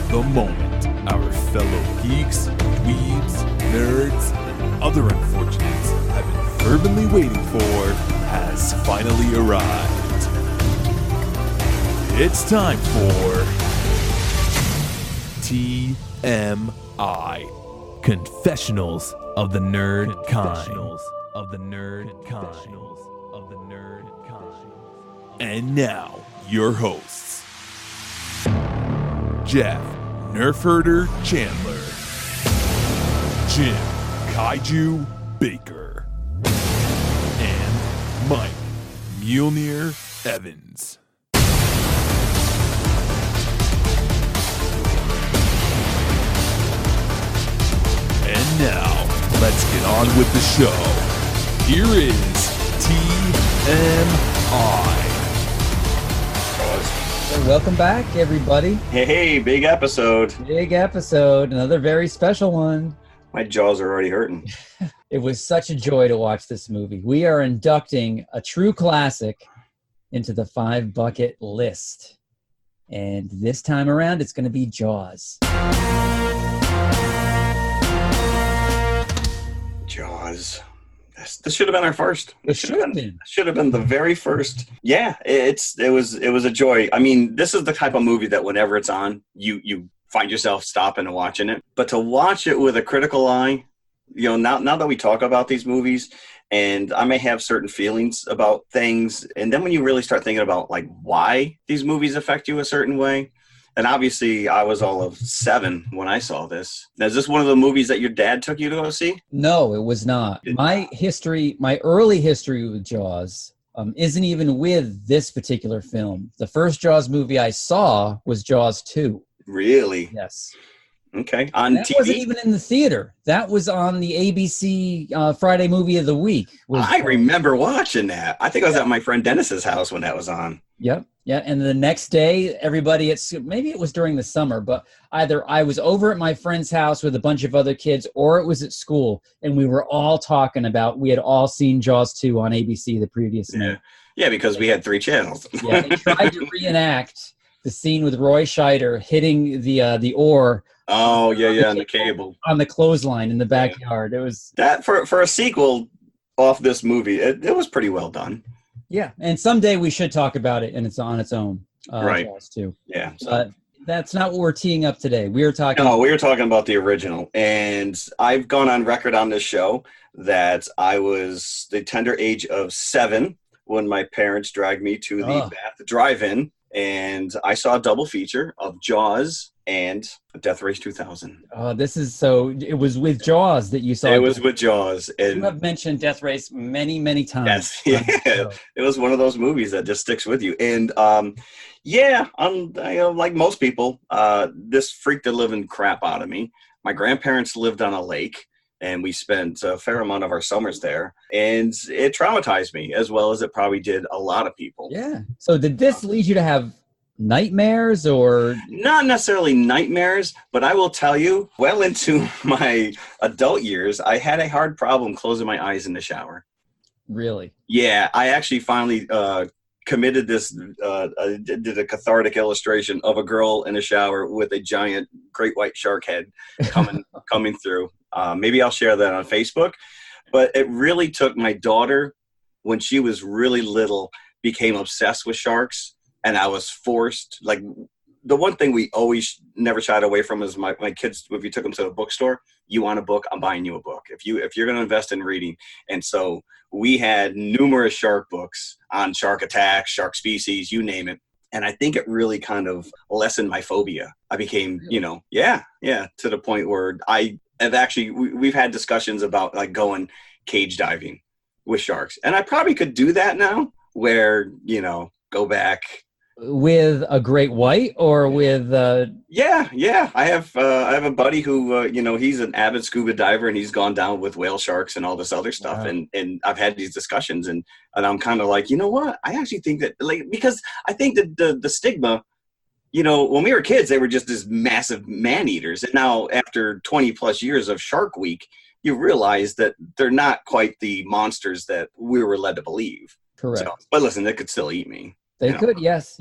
the moment our fellow geeks, dweebs, nerds, and other unfortunates have been fervently waiting for has finally arrived. It's time for TMI, Confessionals of the Nerd Kind. And now, your hosts, Jeff Nerfherder Chandler, Jim Kaiju Baker, and Mike Mjolnir Evans. And now, let's get on with the show. Here is TMI. Welcome back, everybody. Hey, big episode. Big episode. Another very special one. My jaws are already hurting. It was such a joy to watch this movie. We are inducting a true classic into the 5-bucket list. And this time around, it's going to be Jaws. Jaws. This should have been our first. It should have been. Should have been the very first. Yeah, it was a joy. I mean, this is the type of movie that whenever it's on, you find yourself stopping and watching it. But to watch it with a critical eye, you know, now that we talk about these movies, and I may have certain feelings about things, and then when you really start thinking about like why these movies affect you a certain way. And obviously, I was all of 7 when I saw this. Now, is this one of the movies that your dad took you to go see? No, it was not. My early history with Jaws isn't even with this particular film. The first Jaws movie I saw was Jaws 2. Really? Yes. Okay. On that TV? Wasn't even in the theater. That was on the ABC Friday Movie of the Week. I remember watching that. I think I was at my friend Dennis's house when that was on. Yep. Yeah. And the next day, everybody maybe it was during the summer, but either I was over at my friend's house with a bunch of other kids or it was at school. And we were all talking about, we had all seen Jaws 2 on ABC the previous night. Yeah, because we had 3 channels. Yeah. They tried to reenact the scene with Roy Scheider hitting the oar. Oh, yeah, on the cable. On the clothesline in the backyard. It was that for a sequel off this movie, it was pretty well done. Yeah, and someday we should talk about it, and it's on its own. Right. Too. Yeah. But that's not what we're teeing up today. We were talking about the original. And I've gone on record on this show that I was the tender age of 7 when my parents dragged me to the Bath Drive-In. And I saw a double feature of Jaws and Death Race 2000. It was with Jaws that you saw. It was with Jaws. And you have mentioned Death Race many, many times. Yes, yeah. It was one of those movies that just sticks with you. And like most people, this freaked the living crap out of me. My grandparents lived on a lake, and we spent a fair amount of our summers there. And it traumatized me, as well as it probably did a lot of people. Yeah. So did this lead you to have nightmares or? Not necessarily nightmares, but I will tell you, well into my adult years, I had a hard problem closing my eyes in the shower. Really? Yeah. I actually finally committed this, did a cathartic illustration of a girl in a shower with a giant great white shark head coming through. Maybe I'll share that on Facebook. But it really took my daughter, when she was really little, became obsessed with sharks. And I was forced, like, the one thing we always never shied away from is my kids, if you took them to the bookstore, you want a book, I'm buying you a book. If you're going to invest in reading. And so we had numerous shark books on shark attacks, shark species, you name it. And I think it really kind of lessened my phobia. I became, to the point where I have actually, we've had discussions about like going cage diving with sharks. And I probably could do that now where, go back. With a great white or with Yeah. I have a buddy who he's an avid scuba diver and he's gone down with whale sharks and all this other stuff. Wow. And I've had these discussions and I'm kind of like, you know what? I actually think that, like, because I think that the stigma, when we were kids, they were just this massive man eaters. And now after 20 plus years of Shark Week, you realize that they're not quite the monsters that we were led to believe. Correct. So, but listen, they could still eat me. They could, yes.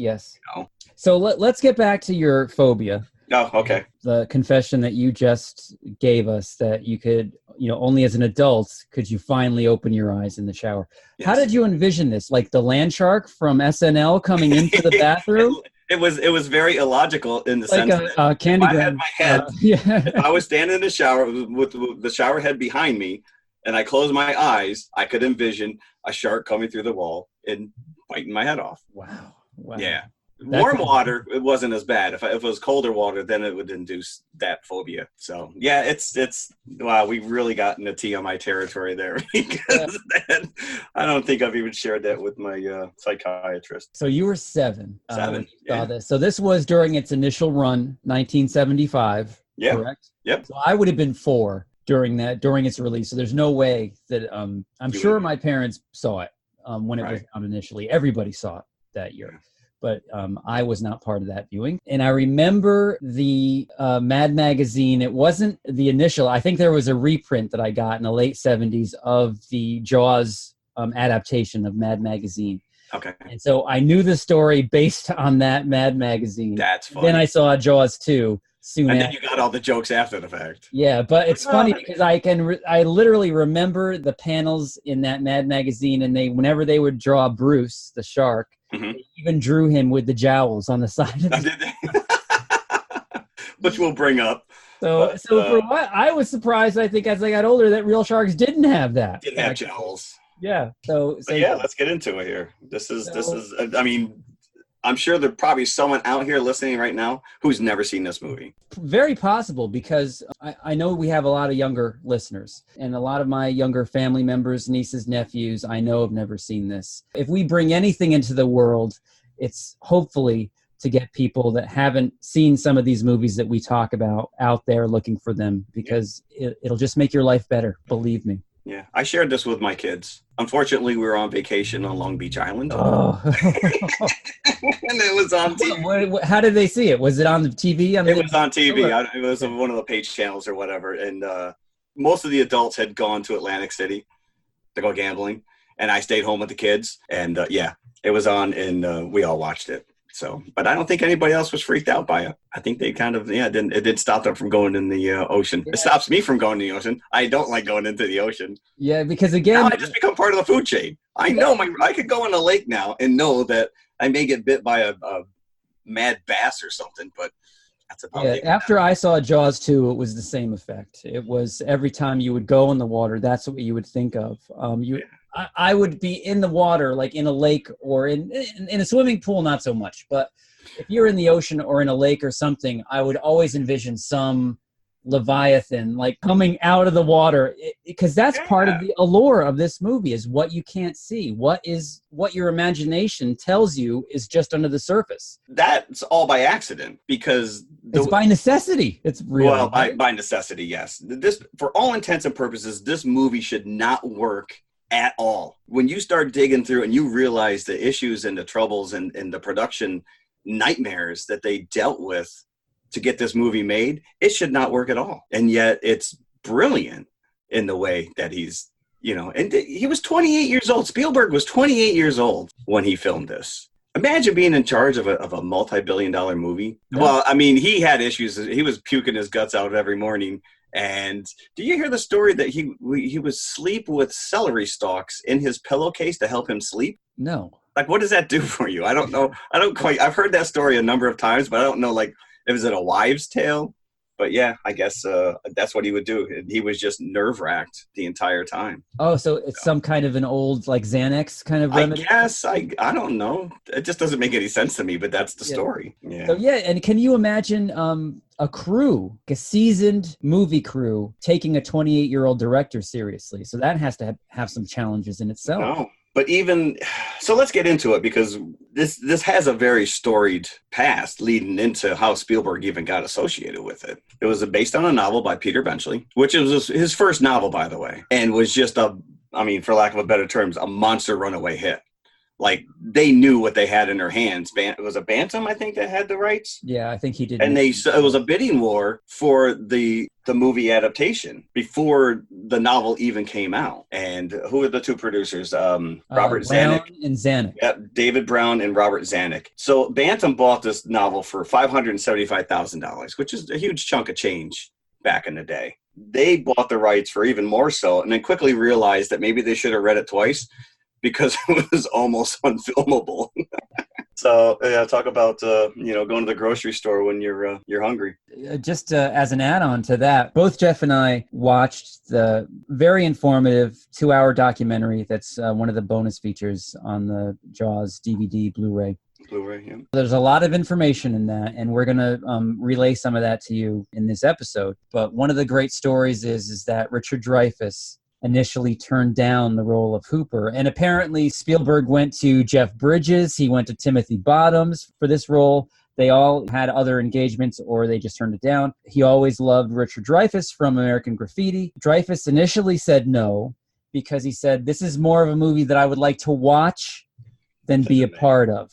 So let's get back to your phobia. Oh, okay. The confession that you just gave us, that you could, only as an adult could you finally open your eyes in the shower. Yes. How did you envision this? Like the land shark from SNL coming into the bathroom? It was very illogical in the sense that candy if I had gun. my head, Yeah. if I was standing in the shower with the shower head behind me, and I closed my eyes, I could envision a shark coming through the wall and biting my head off. Wow. Yeah. Warm water, it wasn't as bad. If it was colder water, then it would induce that phobia. So yeah, it's wow, we really got into TMI territory there because I don't think I've even shared that with my psychiatrist. So you were 7. When you saw this. So this was during its initial run, 1975. Yeah. Correct. Yep. So I would have been 4 during its release. So there's no way that I'm sure my parents saw it when it was out initially. Everybody saw it that year. But I was not part of that viewing. And I remember the Mad Magazine. It wasn't the initial. I think there was a reprint that I got in the late 70s of the Jaws adaptation of Mad Magazine. Okay. And so I knew the story based on that Mad Magazine. That's funny. Then I saw Jaws 2 soon and after. then you got all the jokes after the fact. Yeah, but it's funny because I literally remember the panels in that Mad Magazine, and whenever they would draw Bruce, the shark, they even drew him with the jowls on the side of which we'll bring up. So for what I was surprised, I think as I got older, that real sharks didn't have that. Didn't have jowls. Yeah. So yeah, let's get into it here. This is. I mean, I'm sure there's probably someone out here listening right now who's never seen this movie. Very possible, because I know we have a lot of younger listeners, and a lot of my younger family members, nieces, nephews, I know have never seen this. If we bring anything into the world, it's hopefully to get people that haven't seen some of these movies that we talk about out there looking for them, because it'll just make your life better. Believe me. Yeah, I shared this with my kids. Unfortunately, we were on vacation on Long Beach Island. Oh. And it was on TV. How did they see it? Was it on the TV? It was on TV. It was on one of the page channels or whatever. And most of the adults had gone to Atlantic City to go gambling. And I stayed home with the kids. And it was on, and we all watched it. So, but I don't think anybody else was freaked out by it. I think they kind of, it did stop them from going in the ocean. Yeah. It stops me from going to the ocean. I don't like going into the ocean. Yeah, because again, now I just become part of the food chain. I know I could go in a lake now and know that I may get bit by a mad bass or something, but that's about it. After I saw Jaws 2, it was the same effect. It was every time you would go in the water, that's what you would think of. I would be in the water, like in a lake or in a swimming pool, not so much. But if you're in the ocean or in a lake or something, I would always envision some Leviathan like coming out of the water, because that's part of the allure of this movie, is what you can't see. What your imagination tells you is just under the surface. That's all by accident, because it's by necessity. It's real. Well, by necessity, yes. This, for all intents and purposes, this movie should not work at all. When you start digging through and you realize the issues and the troubles and the production nightmares that they dealt with to get this movie made, it should not work at all. And yet it's brilliant in the way that he's, and he was 28 years old. Spielberg was 28 years old when he filmed this. Imagine being in charge of a multi-billion-dollar movie. Yeah. Well, I mean, he had issues. He was puking his guts out every morning. And do you hear the story that he would sleep with celery stalks in his pillowcase to help him sleep? No. Like, what does that do for you? I don't know. I've heard that story a number of times, but I don't know, like, is it a wives' tale? But yeah, I guess that's what he would do. He was just nerve-wracked the entire time. Oh, so it's some kind of an old, like, Xanax kind of remedy? I guess. I don't know. It just doesn't make any sense to me, but that's the story. Yeah. So, and can you imagine a crew, a seasoned movie crew, taking a 28-year-old director seriously? So that has to have some challenges in itself. No. But so let's get into it, because this has a very storied past leading into how Spielberg even got associated with it. It was based on a novel by Peter Benchley, which was his first novel, by the way, and was just for lack of a better terms, a monster runaway hit. like they knew what they had in their hands. It was a Bantam, I think, that had the rights. Yeah, I think he did. And it was a bidding war for the movie adaptation before the novel even came out. And who were the two producers? Robert Brown Zanuck and Zanuck. Yep, David Brown and Robert Zanuck. So Bantam bought this novel for $575,000, which is a huge chunk of change back in the day. They bought the rights for even more so, and then quickly realized that maybe they should have read it twice because it was almost unfilmable. So yeah, talk about going to the grocery store when you're hungry. Just as an add-on to that, both Jeff and I watched the very informative 2-hour documentary that's one of the bonus features on the Jaws DVD Blu-ray. Blu-ray, yeah. There's a lot of information in that, and we're going to relay some of that to you in this episode. But one of the great stories is that Richard Dreyfuss initially turned down the role of Hooper. And apparently Spielberg went to Jeff Bridges. He went to Timothy Bottoms for this role. They all had other engagements or they just turned it down. He always loved Richard Dreyfuss from American Graffiti. Dreyfuss initially said no because he said, this is more of a movie that I would like to watch than be a part of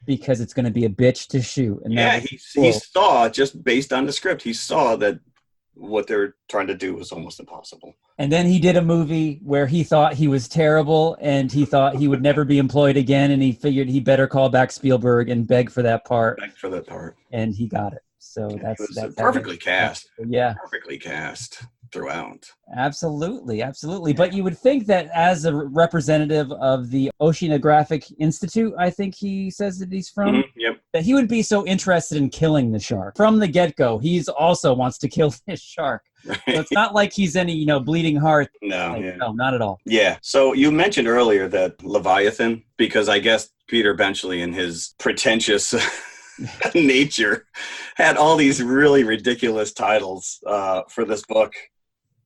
because it's going to be a bitch to shoot. And yeah, he saw, just based on the script, he saw that what they're trying to do was almost impossible. And then he did a movie where he thought he was terrible and he thought he would never be employed again. And he figured he better call back Spielberg and beg for that part. And he got it. So that's perfectly cast. Yeah. Perfectly cast throughout. Absolutely. Absolutely. But you would think that as a representative of the Oceanographic Institute, I think he says that he's from, yep, that he would be so interested in killing the shark. From the get-go, he's also wants to kill this shark. Right. So it's not like he's any, bleeding heart. No, No, not at all. Yeah. So you mentioned earlier that Leviathan, because I guess Peter Benchley in his pretentious nature had all these really ridiculous titles for this book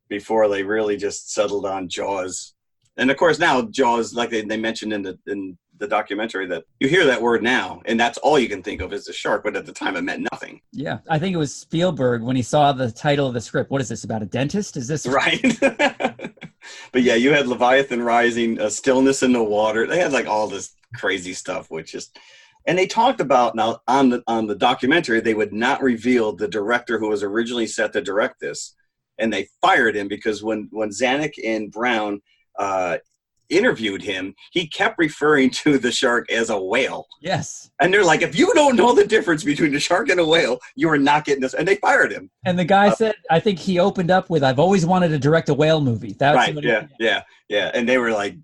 before they really just settled on Jaws. And of course now Jaws, like they mentioned in the documentary, that you hear that word now and that's all you can think of is the shark, but at the time it meant nothing. Yeah, I think it was Spielberg when he saw the title of the script. What is this, about a dentist? Is this right? But yeah, you had Leviathan Rising, Stillness in the Water. They had like all this crazy stuff, which is, and they talked about, now on the documentary, they would not reveal the director who was originally set to direct this, and they fired him because when Zanuck and Brown interviewed him, he kept referring to the shark as a whale. Yes. And they're like, if you don't know the difference between a shark and a whale, you are not getting this. And they fired him. And the guy said, I think he opened up with, I've always wanted to direct a whale movie. That's right. Yeah. And they were like,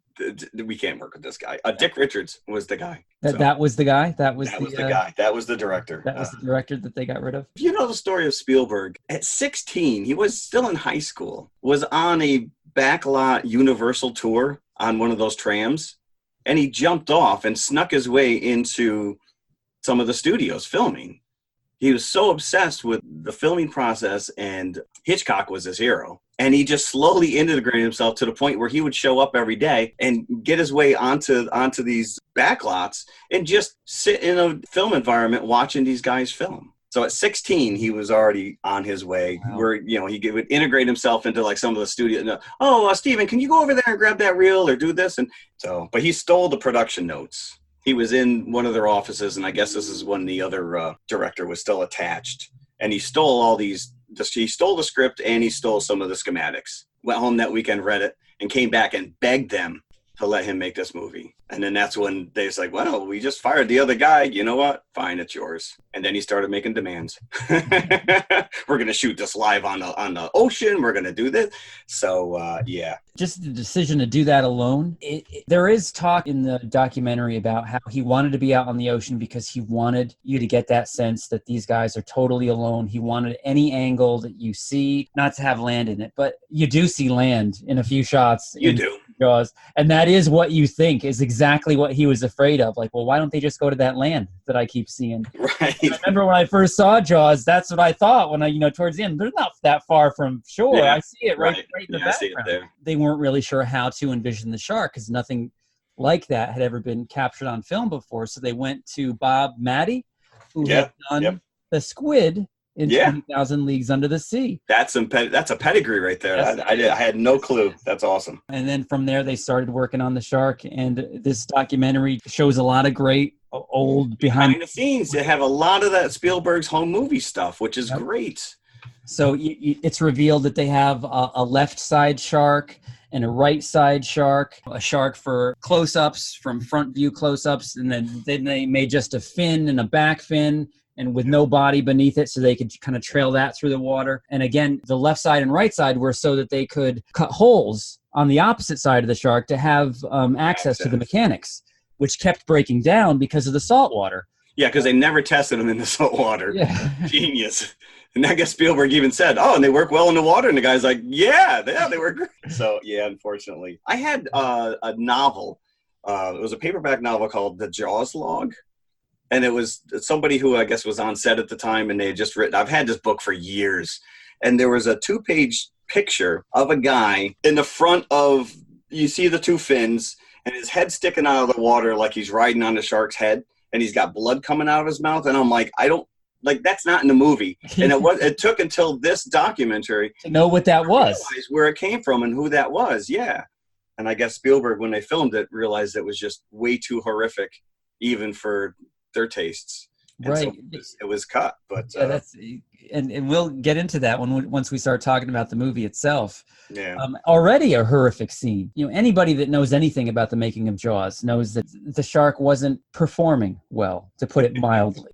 we can't work with this guy. Dick Richards was the guy. That was the guy? That was the guy. That was the director. That was the director that they got rid of? You know the story of Spielberg. At 16, he was still in high school, was on a backlot Universal tour on one of those trams, and he jumped off and snuck his way into some of the studios filming. He was so obsessed with the filming process, and Hitchcock was his hero. And he just slowly integrated himself to the point where he would show up every day and get his way onto these backlots and just sit in a film environment watching these guys film. So at 16, he was already on his way. Wow. Where, he would integrate himself into like some of the studio. Steven, can you go over there and grab that reel or do this? And so, but he stole the production notes. He was in one of their offices, and I guess this is when the other director was still attached. And he stole all these. He stole the script and he stole some of the schematics. Went home that weekend, read it, and came back and begged them to let him make this movie. And then that's when they was like, well, we just fired the other guy. You know what? Fine, it's yours. And then he started making demands. We're going to shoot this live on the ocean. We're going to do this. So, yeah. Just the decision to do that alone. There is talk in the documentary about how he wanted to be out on the ocean because he wanted you to get that sense that these guys are totally alone. He wanted any angle that you see, not to have land in it, but you do see land in a few shots. You do. Jaws. And that is what you think is exactly what he was afraid of. Like, well, why don't they just go to that land that I keep seeing? Right. I remember when I first saw Jaws, that's what I thought when I, towards the end, they're not that far from shore. Yeah, I see it right in the background. I see it there. They weren't really sure how to envision the shark because nothing like that had ever been captured on film before. So they went to Bob Matty, who had done the squid in Yeah. 20,000 Leagues Under the Sea. That's a pedigree right there. Yes. I had no clue. That's awesome. And then from there, they started working on the shark. And this documentary shows a lot of great old Behind the scenes, they have a lot of that Spielberg's home movie stuff, which is Yep. great. So it's revealed that they have a left side shark and a right side shark, a shark for close-ups, from front view close-ups, and then they made just a fin and a back fin and with no body beneath it so they could kind of trail that through the water. And again, the left side and right side were so that they could cut holes on the opposite side of the shark to have access to the mechanics, which kept breaking down because of the salt water. Yeah, because they never tested them in the salt water. Yeah. Genius. And I guess Spielberg even said, "Oh, and they work well in the water." And the guy's like, "Yeah, they work great." So yeah, unfortunately, I had a novel. It was a paperback novel called The Jaws Log, and it was somebody who I guess was on set at the time, and they had just written. I've had this book for years, and there was a 2-page picture of a guy in the front of. You see the 2 fins, and his head sticking out of the water like he's riding on the shark's head, and he's got blood coming out of his mouth, and I'm like, I don't. Like, that's not in the movie. And it took until this documentary to know what that was. Realize where it came from and who that was. Yeah. And I guess Spielberg, when they filmed it, realized it was just way too horrific, even for their tastes. And right. So it was cut. But yeah, and we'll get into that once we start talking about the movie itself. Yeah. Already a horrific scene. Anybody that knows anything about the making of Jaws knows that the shark wasn't performing well, to put it mildly.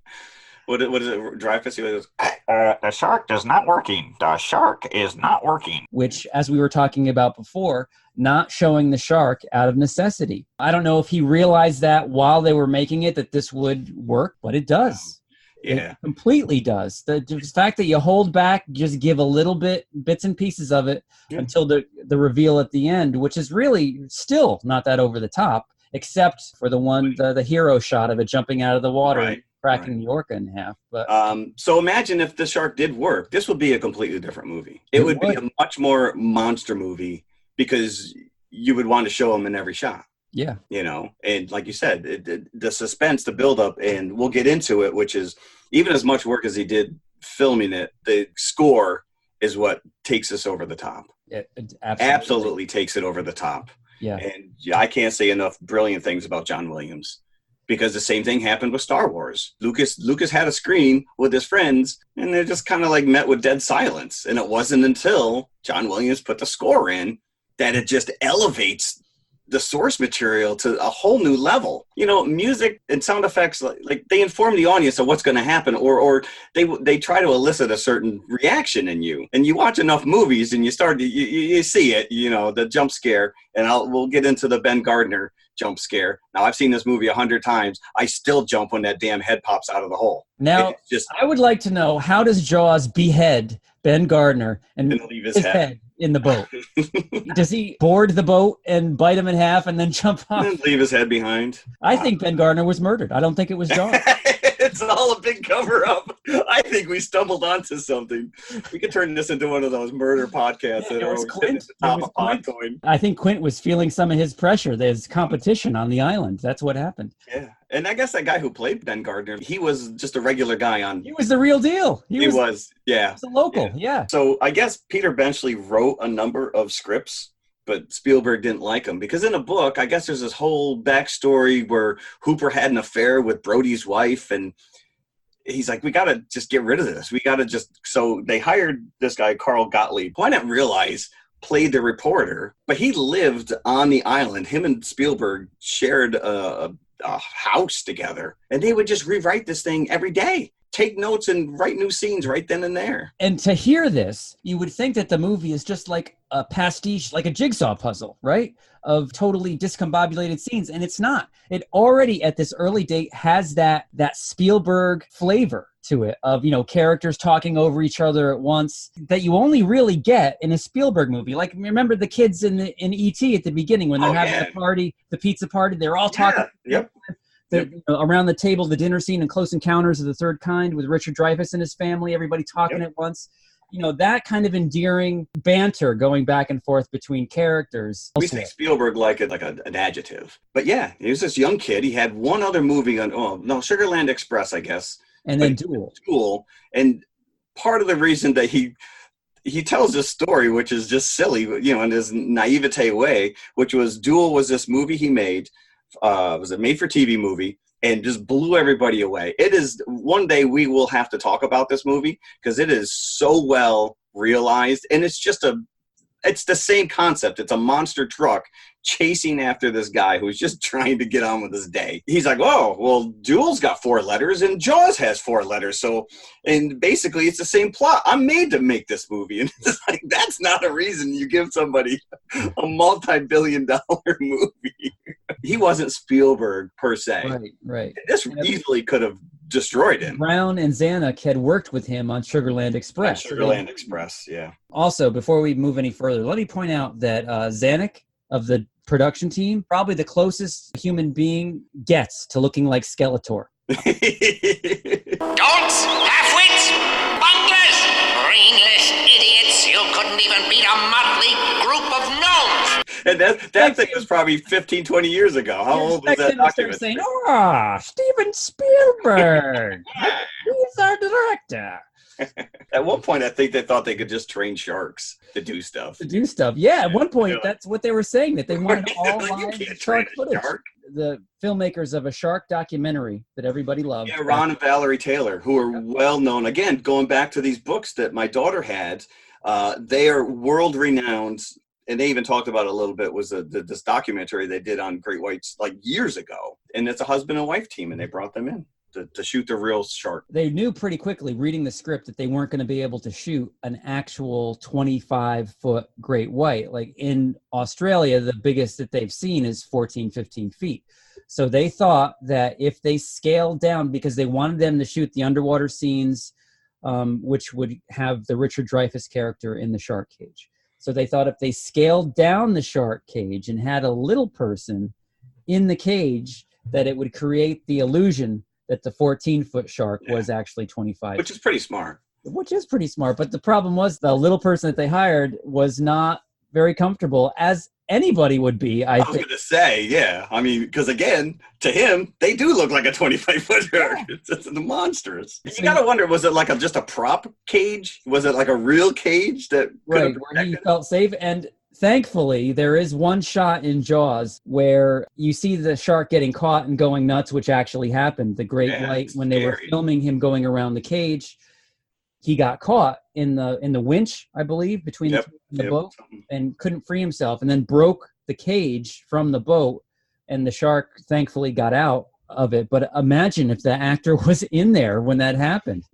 What is it? Dreyfus? He goes, The shark is not working. The shark is not working. Which, as we were talking about before, not showing the shark out of necessity. I don't know if he realized that while they were making it, that this would work, but it does. Yeah. It completely does. The fact that you hold back, just give a little bits and pieces of it until the reveal at the end, which is really still not that over the top, except for the hero shot of it jumping out of the water. Right. Cracking the orca in half. But so imagine if the shark did work. This would be a completely different movie. It would be a much more monster movie because you would want to show him in every shot. Yeah. And like you said, the suspense, the buildup, and we'll get into it, which is even as much work as he did filming it, the score is what takes us over the top. It absolutely takes it over the top. Yeah. And I can't say enough brilliant things about John Williams. Because the same thing happened with Star Wars. Lucas had a screen with his friends, and they just kind of like met with dead silence. And it wasn't until John Williams put the score in that it just elevates the source material to a whole new level. Music and sound effects, like they inform the audience of what's going to happen, or they try to elicit a certain reaction in you. And you watch enough movies, and you start you see it. The jump scare, and we'll get into the Ben Gardner jump scare. Now, I've seen this movie 100 times. I still jump when that damn head pops out of the hole. Now, I would like to know, how does Jaws behead Ben Gardner and leave his head in the boat? Does he board the boat and bite him in half and then jump off? And then leave his head behind? I think Ben Gardner was murdered. I don't think it was Jaws. It's all a big cover-up. I think we stumbled onto something. We could turn this into one of those murder podcasts that are always sitting at the top of Podcoin. I think Quint was feeling some of his pressure. There's competition on the island. That's what happened. Yeah. And I guess that guy who played Ben Gardner, he was just a regular guy on... He was the real deal. He was, yeah. He was a local, yeah. So I guess Peter Benchley wrote a number of scripts, but Spielberg didn't like them. Because in a book, I guess there's this whole backstory where Hooper had an affair with Brody's wife, and he's like, we got to just get rid of this. We got to just... So they hired this guy, Carl Gottlieb, who I didn't realize played the reporter, but he lived on the island. Him and Spielberg shared a house together, and they would just rewrite this thing every day, take notes and write new scenes right then and there. And to hear this, you would think that the movie is just like a pastiche, like a jigsaw puzzle, right? Of totally discombobulated scenes. And it's not. It already at this early date has that Spielberg flavor to it of, characters talking over each other at once that you only really get in a Spielberg movie. Like, remember the kids in E.T. at the beginning when they're having the party, the pizza party, they're all talking. Yep. Around the table, the dinner scene in Close Encounters of the Third Kind with Richard Dreyfuss and his family, everybody talking at once. That kind of endearing banter going back and forth between characters. We say Spielberg like an adjective. But yeah, he was this young kid. He had one other movie on, Sugarland Express, I guess. And then Duel. And part of the reason that he tells this story, which is just silly, you know, in his naivete way, which was Duel was this movie he made. It was a made-for-TV movie and just blew everybody away. It is, one day we will have to talk about this movie because it is so well realized, and it's the same concept. It's a monster truck chasing after this guy who's just trying to get on with his day. He's like, oh, well, Duel's got 4 letters and Jaws has 4 letters. So, and basically it's the same plot. I'm made to make this movie. And it's like, that's not a reason you give somebody a multi-billion-dollar movie. He wasn't Spielberg per se. Right. This easily could have destroyed him. Brown and Zanuck had worked with him on Sugarland Express. Sugarland Express, yeah. Also, before we move any further, let me point out that Zanuck of the production team, probably the closest human being gets to looking like Skeletor. Don'ts, half-wits, bunglers, brainless idiots. You couldn't even beat a motley group of gnomes. And that thing was probably 15, 20 years ago. How old was that document? Saying, Steven Spielberg. He's our director. At one point, I think they thought they could just train sharks to do stuff. Yeah, at one point, that's what they were saying, that they wanted all live shark footage. Shark. The filmmakers of a shark documentary that everybody loved. Yeah, Ron and Valerie Taylor, who are well known. Again, going back to these books that my daughter had, they are world renowned. And they even talked about it a little bit, was this documentary they did on great whites like years ago. And it's a husband and wife team, and they brought them in to shoot the real shark. They knew pretty quickly, reading the script, that they weren't going to be able to shoot an actual 25-foot great white. Like in Australia, the biggest that they've seen is 14, 15 feet. So they thought that if they scaled down, because they wanted them to shoot the underwater scenes, which would have the Richard Dreyfuss character in the shark cage. So they thought if they scaled down the shark cage and had a little person in the cage, that it would create the illusion that the 14-foot shark was actually 25. Which is pretty smart. But the problem was the little person that they hired was not very comfortable, as anybody would be, I was going to say, yeah. I mean, because again, to him, they do look like a 25-foot shark. It's the monsters. You got to wonder, was it like just a prop cage? Was it like a real cage that where he felt safe? And thankfully, there is one shot in Jaws where you see the shark getting caught and going nuts, which actually happened. The great white, when they were filming him going around the cage, he got caught in the winch, I believe, between the boat, and couldn't free himself, and then broke the cage from the boat, and the shark thankfully got out of it. But imagine if the actor was in there when that happened.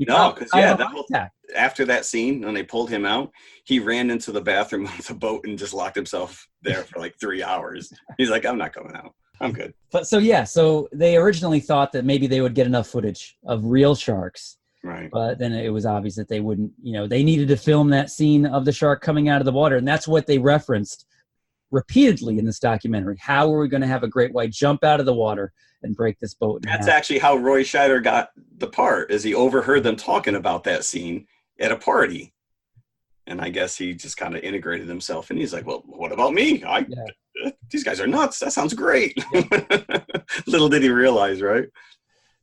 After that scene, when they pulled him out, he ran into the bathroom of the boat and just locked himself there for like 3 hours. He's like, I'm not coming out. I'm good. But so they originally thought that maybe they would get enough footage of real sharks. Right. But then it was obvious that they wouldn't, they needed to film that scene of the shark coming out of the water. And that's what they referenced repeatedly in this documentary. How are we going to have a great white jump out of the water and break this boat in half? That's actually how Roy Scheider got the part, is he overheard them talking about that scene at a party. And I guess he just kind of integrated himself, and he's like, well, what about me? These guys are nuts. That sounds great. Yeah. Little did he realize, right?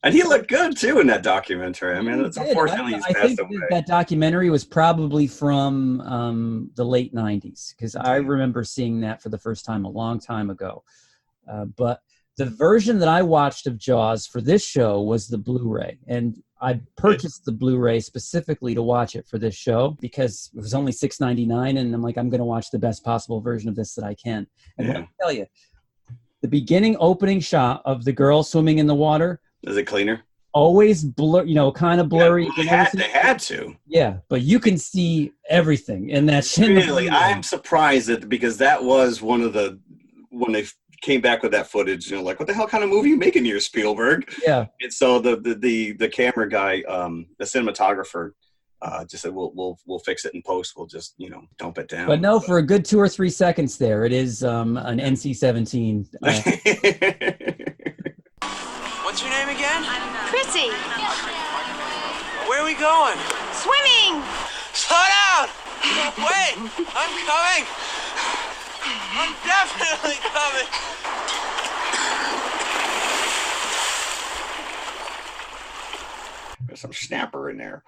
And he looked good, too, in that documentary. I mean, it's unfortunately he's passed away. That documentary was probably from the late 90s, because I remember seeing that for the first time a long time ago. But the version that I watched of Jaws for this show was the Blu-ray. And I purchased the Blu-ray specifically to watch it for this show, because it was only $6.99, and I'm like, I'm going to watch the best possible version of this that I can. And let me tell you, the opening shot of the girl swimming in the water, is it cleaner? Always kind of blurry. Yeah, they had to. Yeah, but you can see everything in that shit. Really, I'm surprised that, because that was one of when they came back with that footage, like, what the hell kind of movie are you making here, Spielberg? Yeah. And so the camera guy, the cinematographer, just said, we'll fix it in post. We'll just, dump it down. But no, for a good 2 or 3 seconds there, it is an NC-17. What's your name again? Chrissy. Where are we going? Swimming. Slow down! Wait! I'm coming! I'm definitely coming! There's some snapper in there.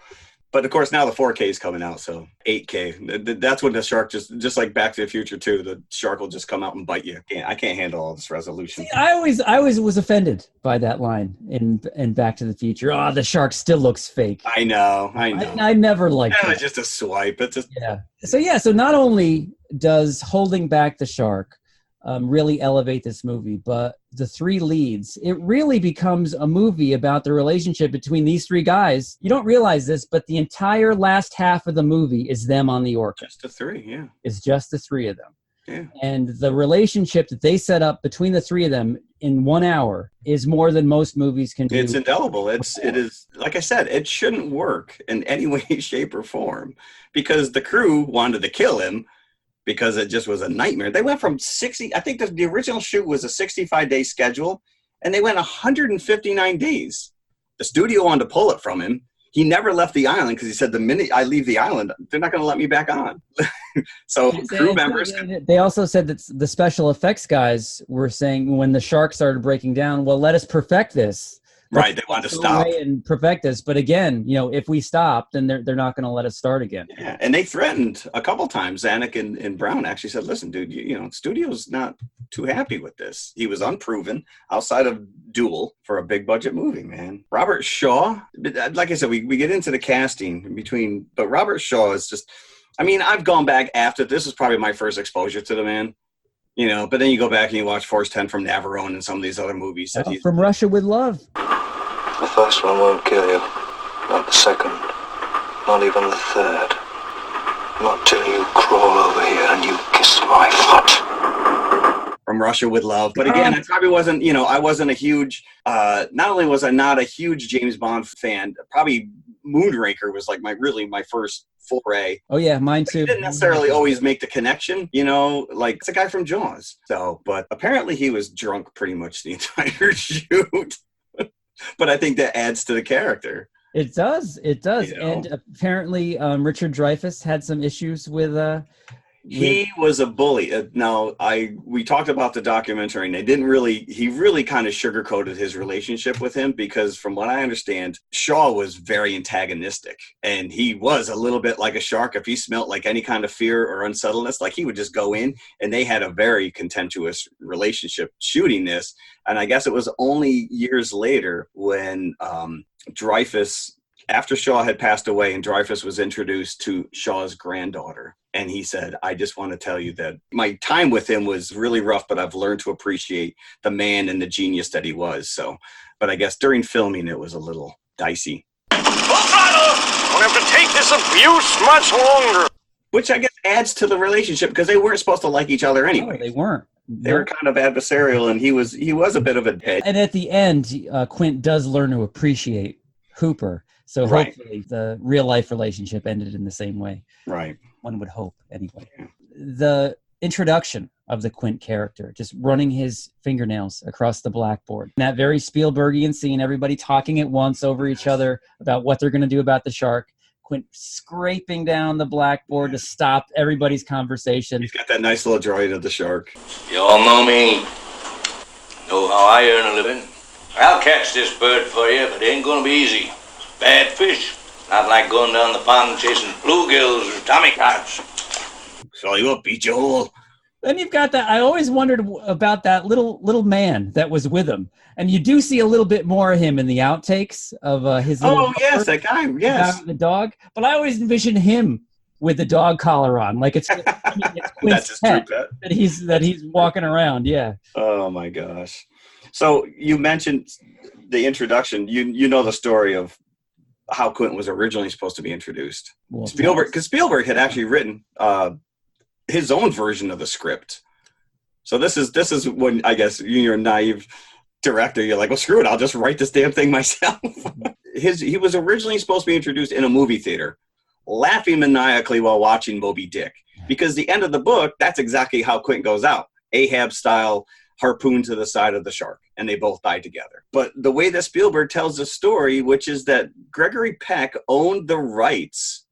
But of course now the 4K is coming out, so 8K. That's when the shark just like Back to the Future 2, the shark will just come out and bite you. I can't handle all this resolution. See, I always was offended by that line in Back to the Future. Oh, the shark still looks fake. I know. I never liked it. It's just a swipe. It's just So not only does holding back the shark really elevate this movie, but the three leads, it really becomes a movie about the relationship between these three guys. You don't realize this, but the entire last half of the movie is them on the orca. Just the three, yeah. It's just the three of them. Yeah. And the relationship that they set up between the three of them in 1 hour is more than most movies can do. It's indelible. It is, like I said, it shouldn't work in any way, shape, or form because the crew wanted to kill him because it just was a nightmare. They went from 60, I think the original shoot was a 65-day schedule, and they went 159 days. The studio wanted to pull it from him. He never left the island because he said, the minute I leave the island, they're not going to let me back on. So crew members... They also said that the special effects guys were saying when the shark started breaking down, well, let us perfect this. Right, they wanted to stop and perfect us. But again, if we stop, then they're not going to let us start again. Yeah, and they threatened a couple times. Zanuck and Brown actually said, "Listen, dude, studio's not too happy with this." He was unproven outside of Duel for a big budget movie, man. Robert Shaw, like I said, we get into the casting but Robert Shaw is just. I mean, I've gone back after this was probably my first exposure to the man. But then you go back and you watch Force 10 from Navarone and some of these other movies. From Russia with Love. The first one won't kill you. Not the second. Not even the third. Not till you crawl over here and you kiss my foot. From Russia with Love. But again, I probably wasn't, I wasn't a huge, not only was I not a huge James Bond fan, probably Moonraker was like my first foray. Oh yeah, mine too. He didn't necessarily always make the connection, like it's a guy from Jaws. So, but apparently he was drunk pretty much the entire shoot. But I think that adds to the character. It does. And apparently Richard Dreyfuss had some issues with he was a bully. We talked about the documentary, and he really kind of sugarcoated his relationship with him because from what I understand, Shaw was very antagonistic, and he was a little bit like a shark. If he smelt like any kind of fear or unsettledness, like he would just go in, and they had a very contentious relationship shooting this. And I guess it was only years later when Dreyfuss, after Shaw had passed away and Dreyfuss was introduced to Shaw's granddaughter. And he said, I just want to tell you that my time with him was really rough, but I've learned to appreciate the man and the genius that he was. So, but I guess during filming, it was a little dicey. Full throttle! Don't have to take this abuse much longer. Which I guess adds to the relationship because they weren't supposed to like each other anyway. No, they weren't. They were kind of adversarial, and he was a bit of a dick. And at the end, Quint does learn to appreciate Hooper. So hopefully the real life relationship ended in the same way. Right. One would hope, anyway. Yeah. The introduction of the Quint character, just running his fingernails across the blackboard. That very Spielbergian scene, everybody talking at once over each other about what they're going to do about the shark. Quint scraping down the blackboard to stop everybody's conversation. He's got that nice little droid of the shark. You all know me. Know how I earn a living. I'll catch this bird for you, but it ain't going to be easy. Bad fish. Not like going down the pond chasing bluegills or tommycods. So you up, beat your hole. Then you've got that. I always wondered about that little man that was with him, and you do see a little bit more of him in the outtakes of his. Oh yes, that guy. Yes, the dog. But I always envision him with the dog collar on, like it's that's his true pet that he's walking around. Yeah. Oh my gosh. So you mentioned the introduction. You know the story of how Quint was originally supposed to be introduced. Well, Spielberg had actually written his own version of the script. So this is when I guess you're a naive director. You're like, well, screw it, I'll just write this damn thing myself. He was originally supposed to be introduced in a movie theater, laughing maniacally while watching Moby Dick, because the end of the book, that's exactly how Quint goes out, Ahab style, harpoon to the side of the shark, and they both die together. But the way that Spielberg tells the story, which is that Gregory Peck owned the rights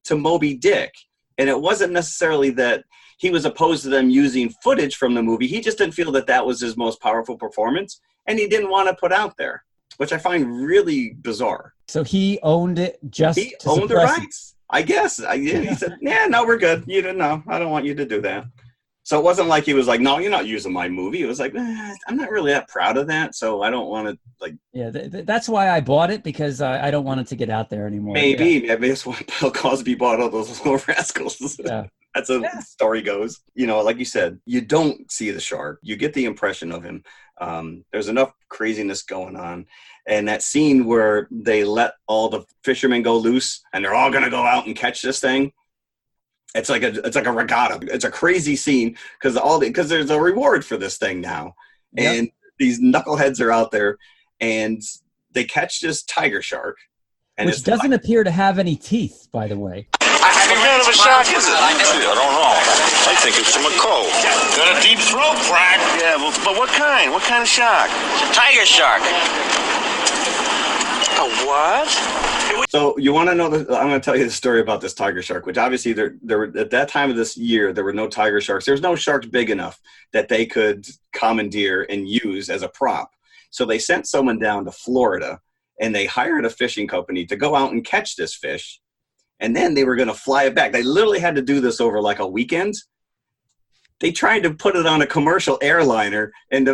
to Moby Dick, and it wasn't necessarily that he was opposed to them using footage from the movie. He just didn't feel that was his most powerful performance, and he didn't want to put out there. which I find really bizarre. So he owned it just He to owned the suppress it. rights, I guess. He said, "Yeah, no, we're good. You didn't know. I don't want you to do that." So it wasn't like he was like, "No, you're not using my movie." It was like, I'm not really that proud of that, so I don't want to like. Yeah, that's why I bought it, because I don't want it to get out there anymore. Maybe that's why Bill Cosby bought all those little rascals. Yeah. That's how the story goes. You know, like you said, you don't see the shark. You get the impression of him. There's enough craziness going on. And that scene where they let all the fishermen go loose and they're all going to go out and catch this thing. It's like a regatta. It's a crazy scene because there's a reward for this thing now. Yep. And these knuckleheads are out there and they catch this tiger shark. And which doesn't appear to have any teeth, by the way. What kind of a shark is it? I don't know. I think it's a macaw. Got a deep throat, Brad. Yeah, but what kind? What kind of shark? It's a tiger shark. A what? So you want to know? I'm going to tell you the story about this tiger shark. Which obviously there were at that time of this year there were no tiger sharks. There was no sharks big enough that they could commandeer and use as a prop. So they sent someone down to Florida and they hired a fishing company to go out and catch this fish. And then they were going to fly it back. They literally had to do this over like a weekend. They tried to put it on a commercial airliner, and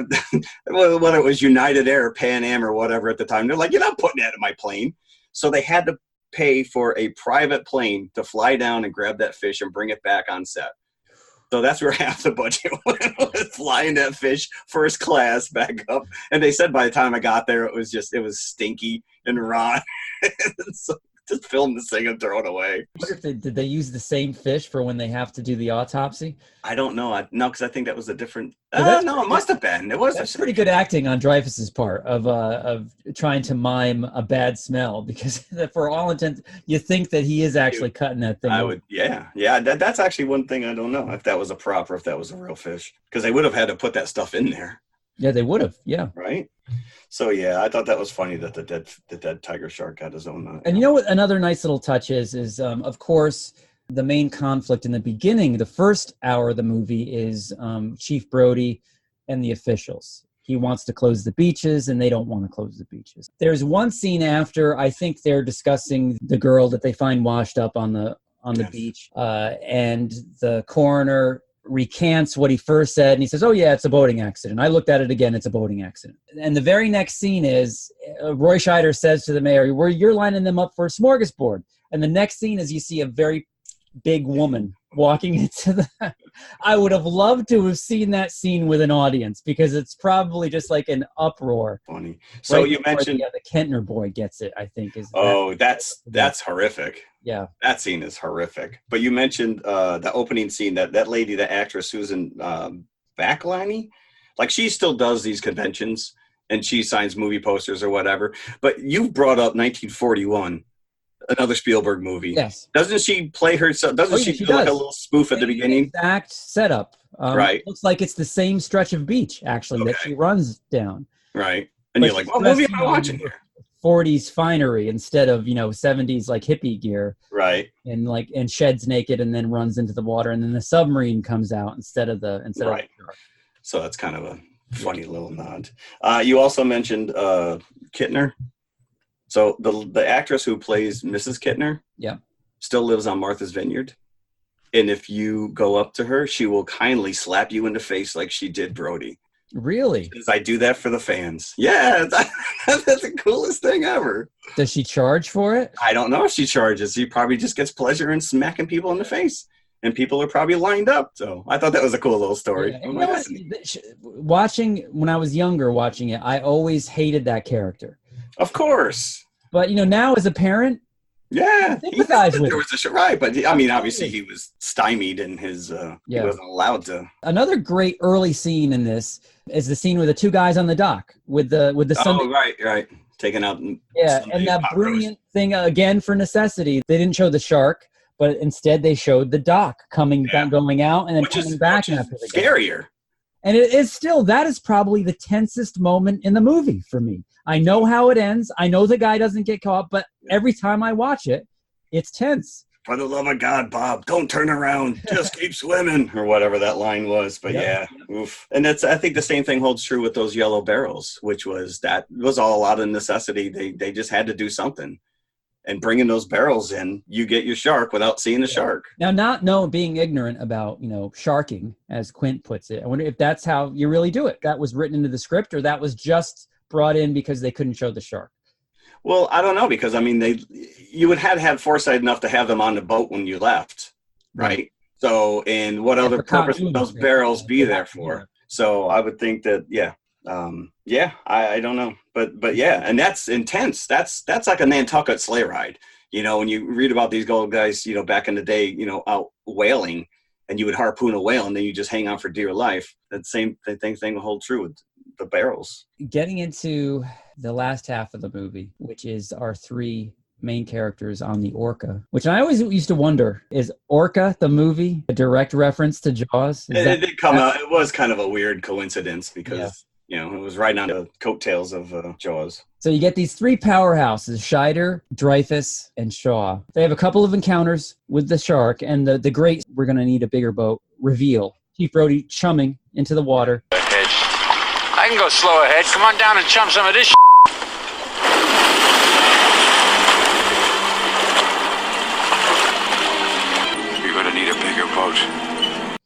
whether it was United Air, Pan Am, or whatever at the time, they're like, "You're not putting that in my plane." So they had to pay for a private plane to fly down and grab that fish and bring it back on set. So that's where half the budget went, flying that fish first class back up. And they said by the time I got there, it was stinky and raw. So just film this thing and throw it away. I wonder if did they use the same fish for when they have to do the autopsy? I don't know. No, because I think that was a different. No, it must have been. It was. That's pretty good acting on Dreyfuss's part of trying to mime a bad smell, because for all intents, you think that he is actually cutting that thing. Yeah. That's actually one thing I don't know if that was a prop or if that was a real fish, because they would have had to put that stuff in there. Yeah, they would have. Yeah. Right. So yeah, I thought that was funny that the dead tiger shark got his own. And you know what? Another nice little touch is of course the main conflict in the beginning, the first hour of the movie, is Chief Brody and the officials. He wants to close the beaches, and they don't want to close the beaches. There's one scene after, I think they're discussing the girl that they find washed up on the beach, and the coroner recants what he first said, and he says, "Oh yeah, it's a boating accident. I looked at it again, it's a boating accident." And the very next scene is Roy Scheider says to the mayor, "Well, you're lining them up for a smorgasbord." And the next scene is you see a very big woman walking into the I would have loved to have seen that scene with an audience, because it's probably just like an uproar. Funny. So right, you mentioned the Kentner boy gets it, I think. That's horrific. Yeah. That scene is horrific. But you mentioned the opening scene, that lady, the actress Susan Backliney, like she still does these conventions and she signs movie posters or whatever. But you brought up 1941. Another Spielberg movie. Yes. Doesn't she play herself? Doesn't she do like a little spoof at the beginning? Exact setup. Right. Looks like it's the same stretch of beach, actually, that she runs down. Right. And you're like, what movie am I watching here? 40s finery instead of 70s like hippie gear. Right. And sheds naked and then runs into the water, and then the submarine comes out instead of the shark. So that's kind of a funny little nod. You also mentioned Kittner. So the actress who plays Mrs. Kittner, still lives on Martha's Vineyard. And if you go up to her, she will kindly slap you in the face like she did Brody. Really? Because I do that for the fans. Yeah, that's the coolest thing ever. Does she charge for it? I don't know if she charges. She probably just gets pleasure in smacking people in the face. And people are probably lined up. So I thought that was a cool little story. Yeah. When I was younger watching it, I always hated that character. Of course. But, now as a parent, yeah, sympathize with there was a right, but I mean, obviously he was stymied in his. He wasn't allowed to. Another great early scene in this is the scene with the two guys on the dock with the sun. Oh, right, taking out. Yeah, and that brilliant thing again for necessity. They didn't show the shark, but instead they showed the dock going out and then coming back after the scarier. Guy. And it is still, that is probably the tensest moment in the movie for me. I know how it ends. I know the guy doesn't get caught, but every time I watch it, it's tense. for the love of God, Bob, don't turn around. Just keep swimming, or whatever that line was. But yeah, oof. And I think the same thing holds true with those yellow barrels, which was all out of necessity. They just had to do something. And bringing those barrels in, you get your shark without seeing the shark. Now, being ignorant about, sharking, as Quint puts it. I wonder if that's how you really do it. That was written into the script, or that was just brought in because they couldn't show the shark. Well, I don't know, because you would have foresight enough to have them on the boat when you left, right? So, and what other purpose would those barrels be there for? Yeah. So I would think that, I don't know, but yeah, and that's intense. That's like a Nantucket sleigh ride. When you read about these gold guys, back in the day, out whaling, and you would harpoon a whale and then you just hang on for dear life. That same thing will hold true with the barrels. Getting into the last half of the movie, which is our 3 main characters on the Orca, which I always used to wonder, is Orca the movie a direct reference to Jaws? It did come out. It was kind of a weird coincidence because it was right on the coattails of Jaws. So you get these 3 powerhouses, Scheider, Dreyfus, and Shaw. They have a couple of encounters with the shark, and the great "we're going to need a bigger boat" reveal. Chief Brody chumming into the water. I can go slow ahead. Come on down and chum some of this. You're going to need a bigger boat.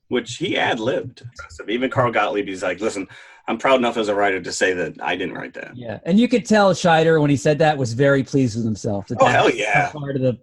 Which he ad-libbed. Even Carl Gottlieb, he's like, listen, I'm proud enough as a writer to say that I didn't write that. Yeah, and you could tell Scheider, when he said that, was very pleased with himself. Hell yeah.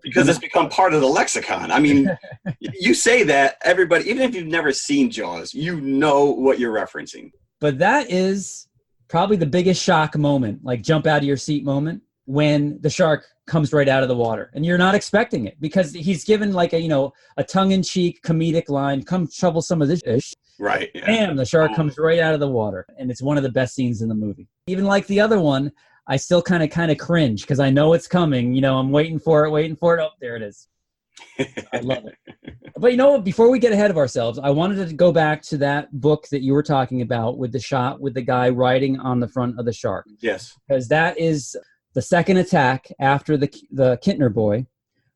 Because it's become part of the lexicon. I mean, you say that, everybody, even if you've never seen Jaws, you know what you're referencing. But that is probably the biggest shock moment, like jump out of your seat moment, when the shark comes right out of the water. And you're not expecting it because he's given like a tongue-in-cheek comedic line, come shovel some of this ish. Right. Yeah. Bam, the shark comes right out of the water. And it's one of the best scenes in the movie. Even like the other one, I still kind of cringe because I know it's coming. I'm waiting for it. Oh, there it is. I love it. But before we get ahead of ourselves, I wanted to go back to that book that you were talking about with the shot with the guy riding on the front of the shark. Yes. Because that is the second attack after the Kintner boy,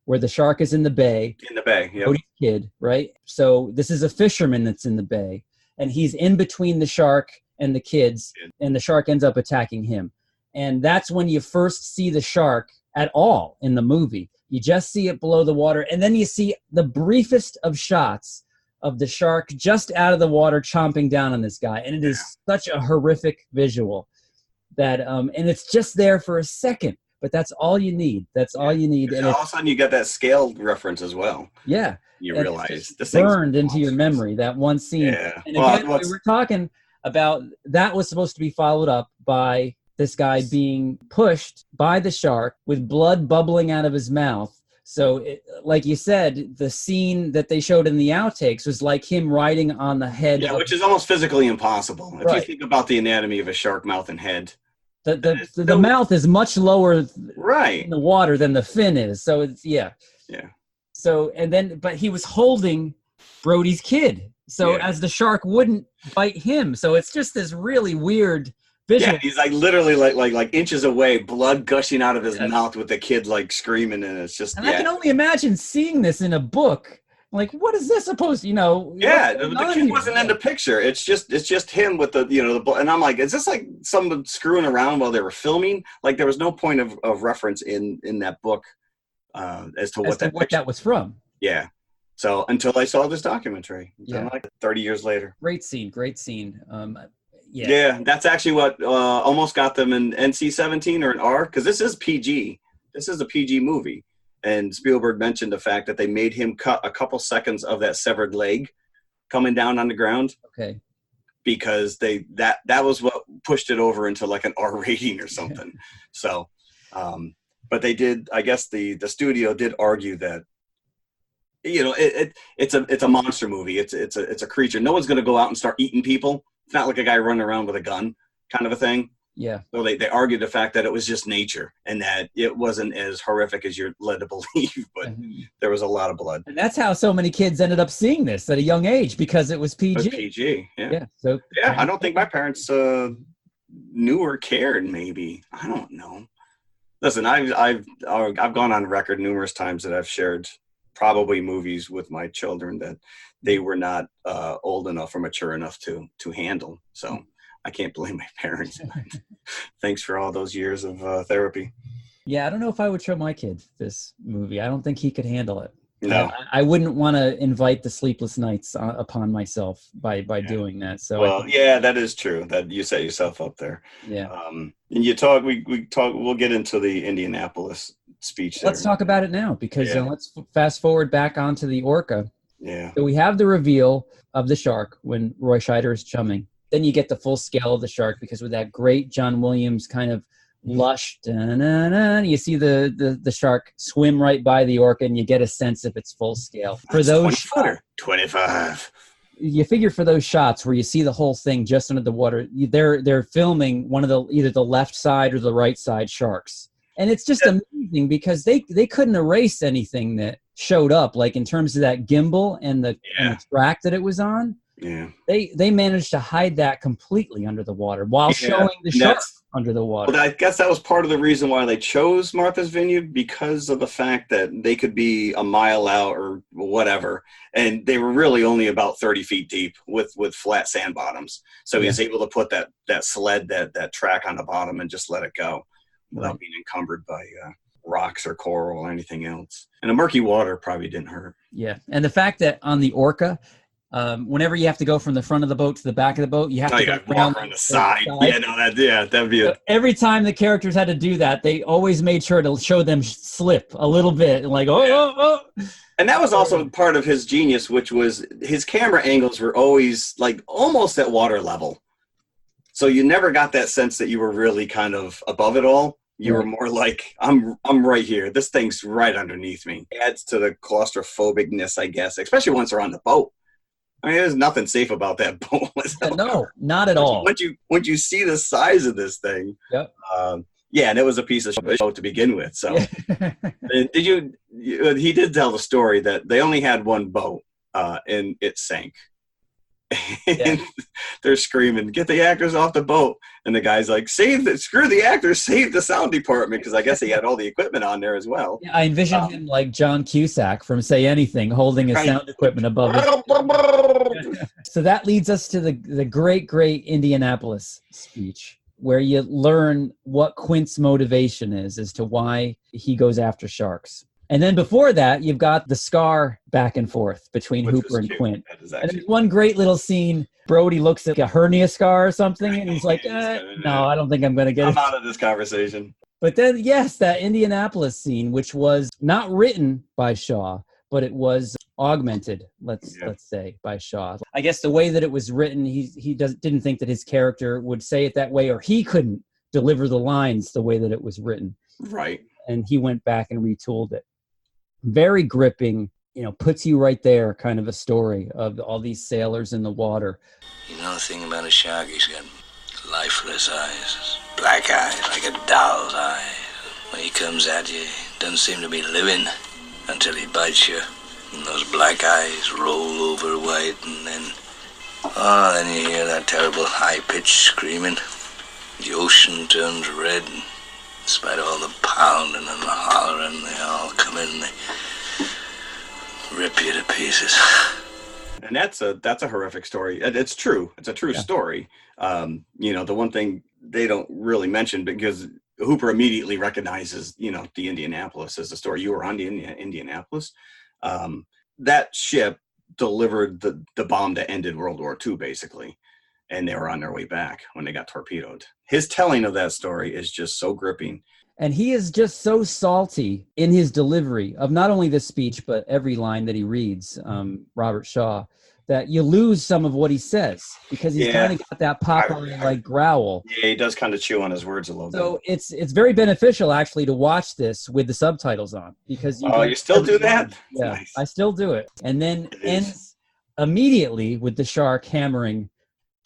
where the shark is in the bay. In the bay, yeah. Brody's kid, right? So this is a fisherman that's in the bay, and he's in between the shark and the kids, and the shark ends up attacking him. And that's when you first see the shark at all in the movie. You just see it below the water, and then you see the briefest of shots of the shark just out of the water chomping down on this guy. And it is such a horrific visual that, and it's just there for a second, but that's all you need. That's all you need. And all of a sudden you get that scale reference as well. Yeah. You realize this burned into your memory, that one scene. Yeah. And again, we were talking about that was supposed to be followed up by this guy being pushed by the shark with blood bubbling out of his mouth. So, like you said, the scene that they showed in the outtakes was like him riding on the head. Yeah, which is almost physically impossiable. If you think about the anatomy of a shark mouth and head. The mouth is much lower in the water than the fin is. So, it's, Yeah. So, but he was holding Brody's kid. So, as the shark wouldn't bite him. So, it's just this really weird visual. Yeah, he's like literally like inches away, blood gushing out of his mouth with the kid like screaming, and it's just. And I can only imagine seeing this in a book. Like, what is this supposed? Yeah, the kid wasn't in the picture. It's just him with the the. And I'm like, is this like someone screwing around while they were filming? Like, there was no point of reference in that book as to what that was from. Yeah. So until I saw this documentary, like 30 years later. Great scene. Yeah, that's actually what almost got them an NC-17 or an R, because this is PG. This is a PG movie. And Spielberg mentioned the fact that they made him cut a couple seconds of that severed leg coming down on the ground. Okay. Because that was what pushed it over into like an R rating or something. So, but they did, I guess the studio did argue that, it's a monster movie. It's a creature. No one's going to go out and start eating people. It's not like a guy running around with a gun kind of a thing. Yeah. So they argued the fact that it was just nature and that it wasn't as horrific as you're led to believe, but there was a lot of blood. And that's how so many kids ended up seeing this at a young age, because it was PG. It was PG, yeah. So I don't think my parents knew or cared. Maybe, I don't know. Listen, I've gone on record numerous times that I've shared probably movies with my children that they were not old enough or mature enough to handle. So I can't blame my parents. Thanks for all those years of therapy. Yeah, I don't know if I would show my kid this movie. I don't think he could handle it. No. I wouldn't want to invite the sleepless nights upon myself by doing that. So well, yeah, that is true. That you set yourself up there. Yeah. And you talk. We talk. We'll get into the Indianapolis speech. Let's talk about it now, because Yeah. let's fast forward back onto the orca. Yeah. So we have the reveal of the shark when Roy Scheider is chumming. Then you get the full scale of the shark, because with that great John Williams kind of lush, you see the shark swim right by the orca, and you get a sense of its full scale. For those 25. You figure for those shots where you see the whole thing just under the water, they're filming one of the either the left side or the right side sharks. And it's just amazing because they couldn't erase anything that showed up, like in terms of that gimbal and the track that it was on. Yeah. They managed to hide that completely under the water while showing the sharks under the water. Well, I guess that was part of the reason why they chose Martha's Vineyard, because of the fact that they could be a mile out or whatever, and they were really only about 30 feet deep with flat sand bottoms. So he was able to put that sled, that track on the bottom and just let it go without being encumbered by rocks or coral or anything else. And the murky water probably didn't hurt. Yeah, and the fact that on the orca, whenever you have to go from the front of the boat to the back of the boat, you have to go walk on the side. That'd be it. Every time the characters had to do that, they always made sure to show them slip a little bit, like oh. And that was also part of his genius, which was his camera angles were always like almost at water level, so you never got that sense that you were really kind of above it all. You were more like, I'm right here. This thing's right underneath me. It adds to the claustrophobicness, I guess, especially once they're on the boat. I mean, there's nothing safe about that boat. No, not at all. Once you see the size of this thing, and it was a piece of boat to begin with. So, he did tell the story that they only had one boat, and it sank. And they're screaming, "Get the actors off the boat!" And the guy's like, "Screw the actors, save the sound department," because I guess he had all the equipment on there as well. Yeah, I envision him like John Cusack from Say Anything, holding his sound equipment above his. So that leads us to the great Indianapolis speech, where you learn what Quint's motivation is as to why he goes after sharks. And then before that, you've got the scar back and forth between Hooper and Quint. And there's one great little scene. Brody looks at a hernia scar or something, and he's like, no, I don't think I'm going to get it. I'm out of this conversation. But then, yes, that Indianapolis scene, which was not written by Shaw, but it was augmented, let's say, by Shaw. I guess the way that it was written, he didn't think that his character would say it that way, or he couldn't deliver the lines the way that it was written. Right. And he went back and retooled it. Very gripping, puts you right there, kind of a story of all these sailors in the water. You know the thing about a shark, he's got lifeless eyes, black eyes like a doll's eyes. When he comes at you, he doesn't seem to be living until he bites you. And those black eyes roll over white, and then you hear that terrible high-pitched screaming. The ocean turns red, and in spite of all the pounding and the hollering, they all come in and they rip you to pieces. And that's a horrific story. It's true. It's a true story. The one thing they don't really mention, because Hooper immediately recognizes, the Indianapolis as the story. You were on the Indianapolis. That ship delivered the bomb that ended World War II, basically. And they were on their way back when they got torpedoed. His telling of that story is just so gripping. And he is just so salty in his delivery of not only this speech, but every line that he reads, Robert Shaw, that you lose some of what he says, because he's kind of got that Popeye-like growl. Yeah, he does kind of chew on his words a little bit. So it's very beneficial, actually, to watch this with the subtitles on, because you still do that? Yeah, nice. I still do it. And then ends immediately with the shark hammering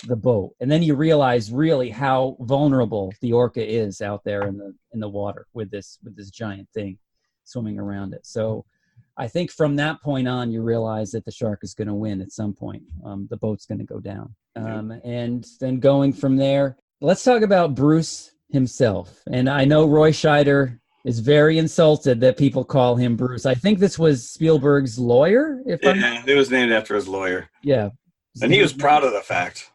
the boat, and then you realize really how vulnerable the orca is out there in the water with this giant thing swimming around it. So I think from that point on, you realize that the shark is going to win at some point. The boat's going to go down, and then going from there, let's talk about Bruce himself. And I know Roy Scheider is very insulted that people call him Bruce. I think this was Spielberg's lawyer. It was named after his lawyer. Yeah. And he was proud of the fact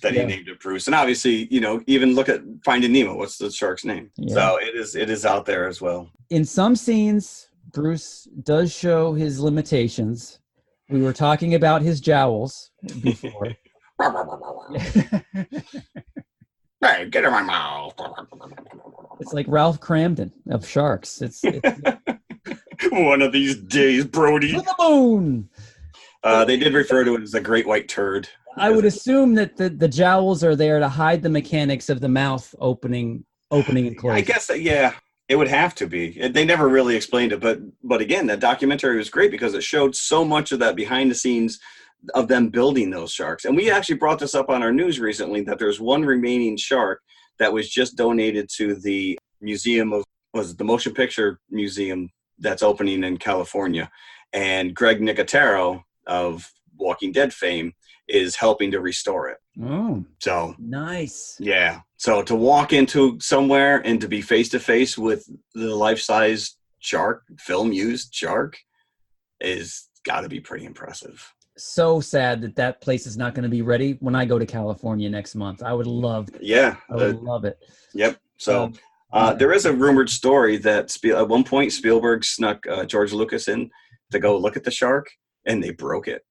that he named it Bruce. And obviously, even look at Finding Nemo. What's the shark's name? Yeah. So it is out there as well. In some scenes, Bruce does show his limitations. We were talking about his jowls before. Hey, get in my mouth. It's like Ralph Cramden of Sharks. It's one of these days, Brody. To the moon. They did refer to it as a great white turd. I would assume that the jowls are there to hide the mechanics of the mouth opening and closing. I guess that, it would have to be. They never really explained it, but again, that documentary was great because it showed so much of that behind the scenes of them building those sharks. And we actually brought this up on our news recently that there's one remaining shark that was just donated to the the Motion Picture Museum that's opening in California. And Greg Nicotero of Walking Dead fame is helping to restore it. Oh, so nice. Yeah. So to walk into somewhere and to be face to face with the life-size shark, film-used shark, is got to be pretty impressive. So sad that place is not going to be ready when I go to California next month. I would love it. Yeah. I would love it. Yep. So there is a rumored story that at one point Spielberg snuck George Lucas in to go look at the shark, and they broke it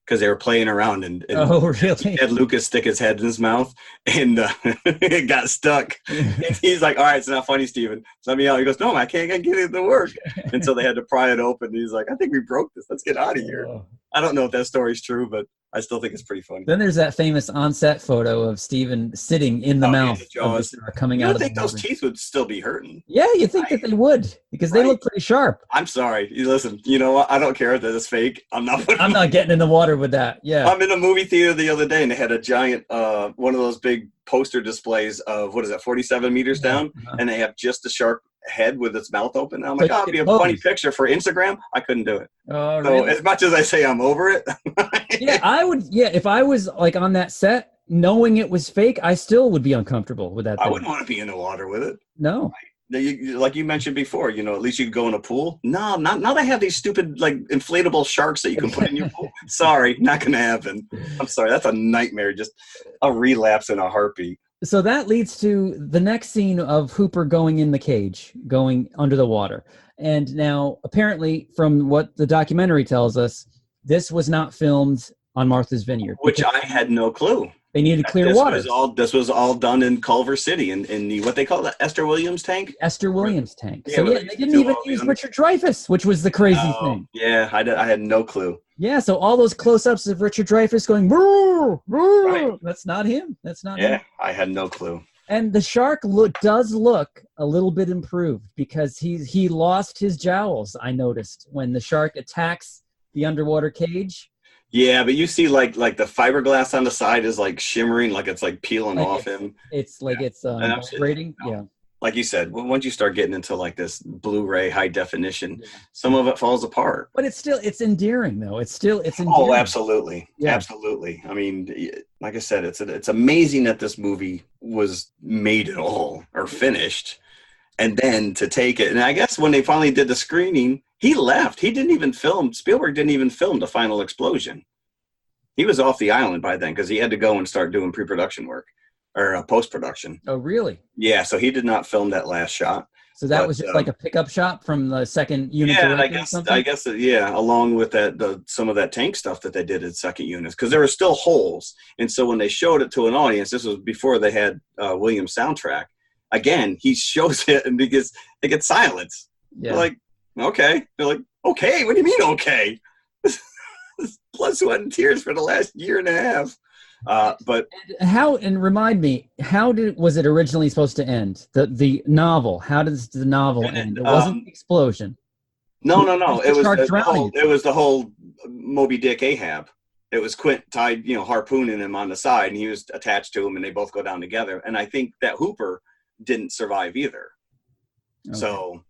because they were playing around and oh, really? Had Lucas stick his head in his mouth, and it got stuck. And he's like, "All right, it's not funny, Steven. Let me out." He goes, "No, I can't get it to work." And so they had to pry it open. And he's like, "I think we broke this. Let's get out of here." Oh. I don't know if that story's true, but I still think it's pretty funny. Then there's that famous on-set photo of Steven sitting in the mouth of the shark coming out of the I think those teeth would still be hurting. Yeah, you think that they would because they look pretty sharp. I'm sorry. Listen, you know what? I don't care that it's fake. I'm not getting in the water with that. Yeah. I'm in a movie theater the other day, and they had a giant, one of those big poster displays of, 47 meters down, and they have just the shark head with its mouth open. I'm like, it'd be a funny picture for Instagram. I couldn't do it. Oh, so really? As much as I say I'm over it. I would. Yeah, if I was like on that set, knowing it was fake, I still would be uncomfortable with that thing. I wouldn't want to be in the water with it. No. Like you mentioned before, at least you could go in a pool. No, not they have these stupid like inflatable sharks that you can put in your pool. Sorry, not gonna happen. I'm sorry, that's a nightmare. Just a relapse in a heartbeat. So that leads to the next scene of Hooper going in the cage, going under the water. And now, apparently, from what the documentary tells us, this was not filmed on Martha's Vineyard. Which I had no clue. They needed clear water. This was all done in Culver City in the, what they call the Esther Williams tank? Esther Williams tank. Yeah, so they didn't even use Richard Dreyfuss, which was the crazy thing. Yeah, I had no clue. Yeah, so all those close-ups of Richard Dreyfuss going, brrr, brrr, right. That's not him. That's not him. Yeah, I had no clue. And the shark does look a little bit improved because he lost his jowls, I noticed, when the shark attacks the underwater cage. Yeah, but you see like the fiberglass on the side is like shimmering, like it's like peeling off him. It's like it's vibrating. Yeah. Like you said, once you start getting into like this Blu-ray high definition, some of it falls apart. But it's endearing though. It's endearing. Oh, absolutely. Yeah. Absolutely. I mean, like I said, it's amazing that this movie was made at all or finished. And then to take it. And I guess when they finally did the screening, he left. Spielberg didn't even film the final explosion. He was off the island by then because he had to go and start doing pre-production work or post-production. Oh, really? Yeah, so he did not film that last shot. So that was just like a pickup shot from the second unit. Yeah, I guess, along with that, some of that tank stuff that they did in second units, because there were still holes. And so when they showed it to an audience, this was before they had Williams soundtrack. Again, he shows it and because they get silence. Yeah. They're like, okay. They're like, okay, what do you mean okay? Blood, sweat, and tears for the last year and a half. But remind me, was it originally supposed to end? The novel. How does the novel end? It wasn't the explosion. No. It was the whole Moby Dick Ahab. It was Quint tied, harpooning him on the side, and he was attached to him, and they both go down together. And I think that Hooper didn't survive either. Okay. So,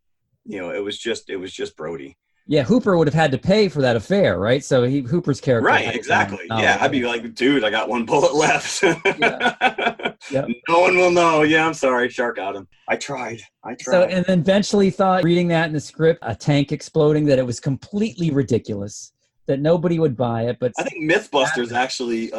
it was just Brody. Yeah, Hooper would have had to pay for that affair, right? So Hooper's character. Right, exactly. Yeah, I'd be like, dude, I got one bullet left. Yeah. No one will know. Yeah, I'm sorry. Shark got him. I tried. So, and then eventually thought, reading that in the script, a tank exploding, that it was completely ridiculous, that nobody would buy it. But I think Mythbusters actually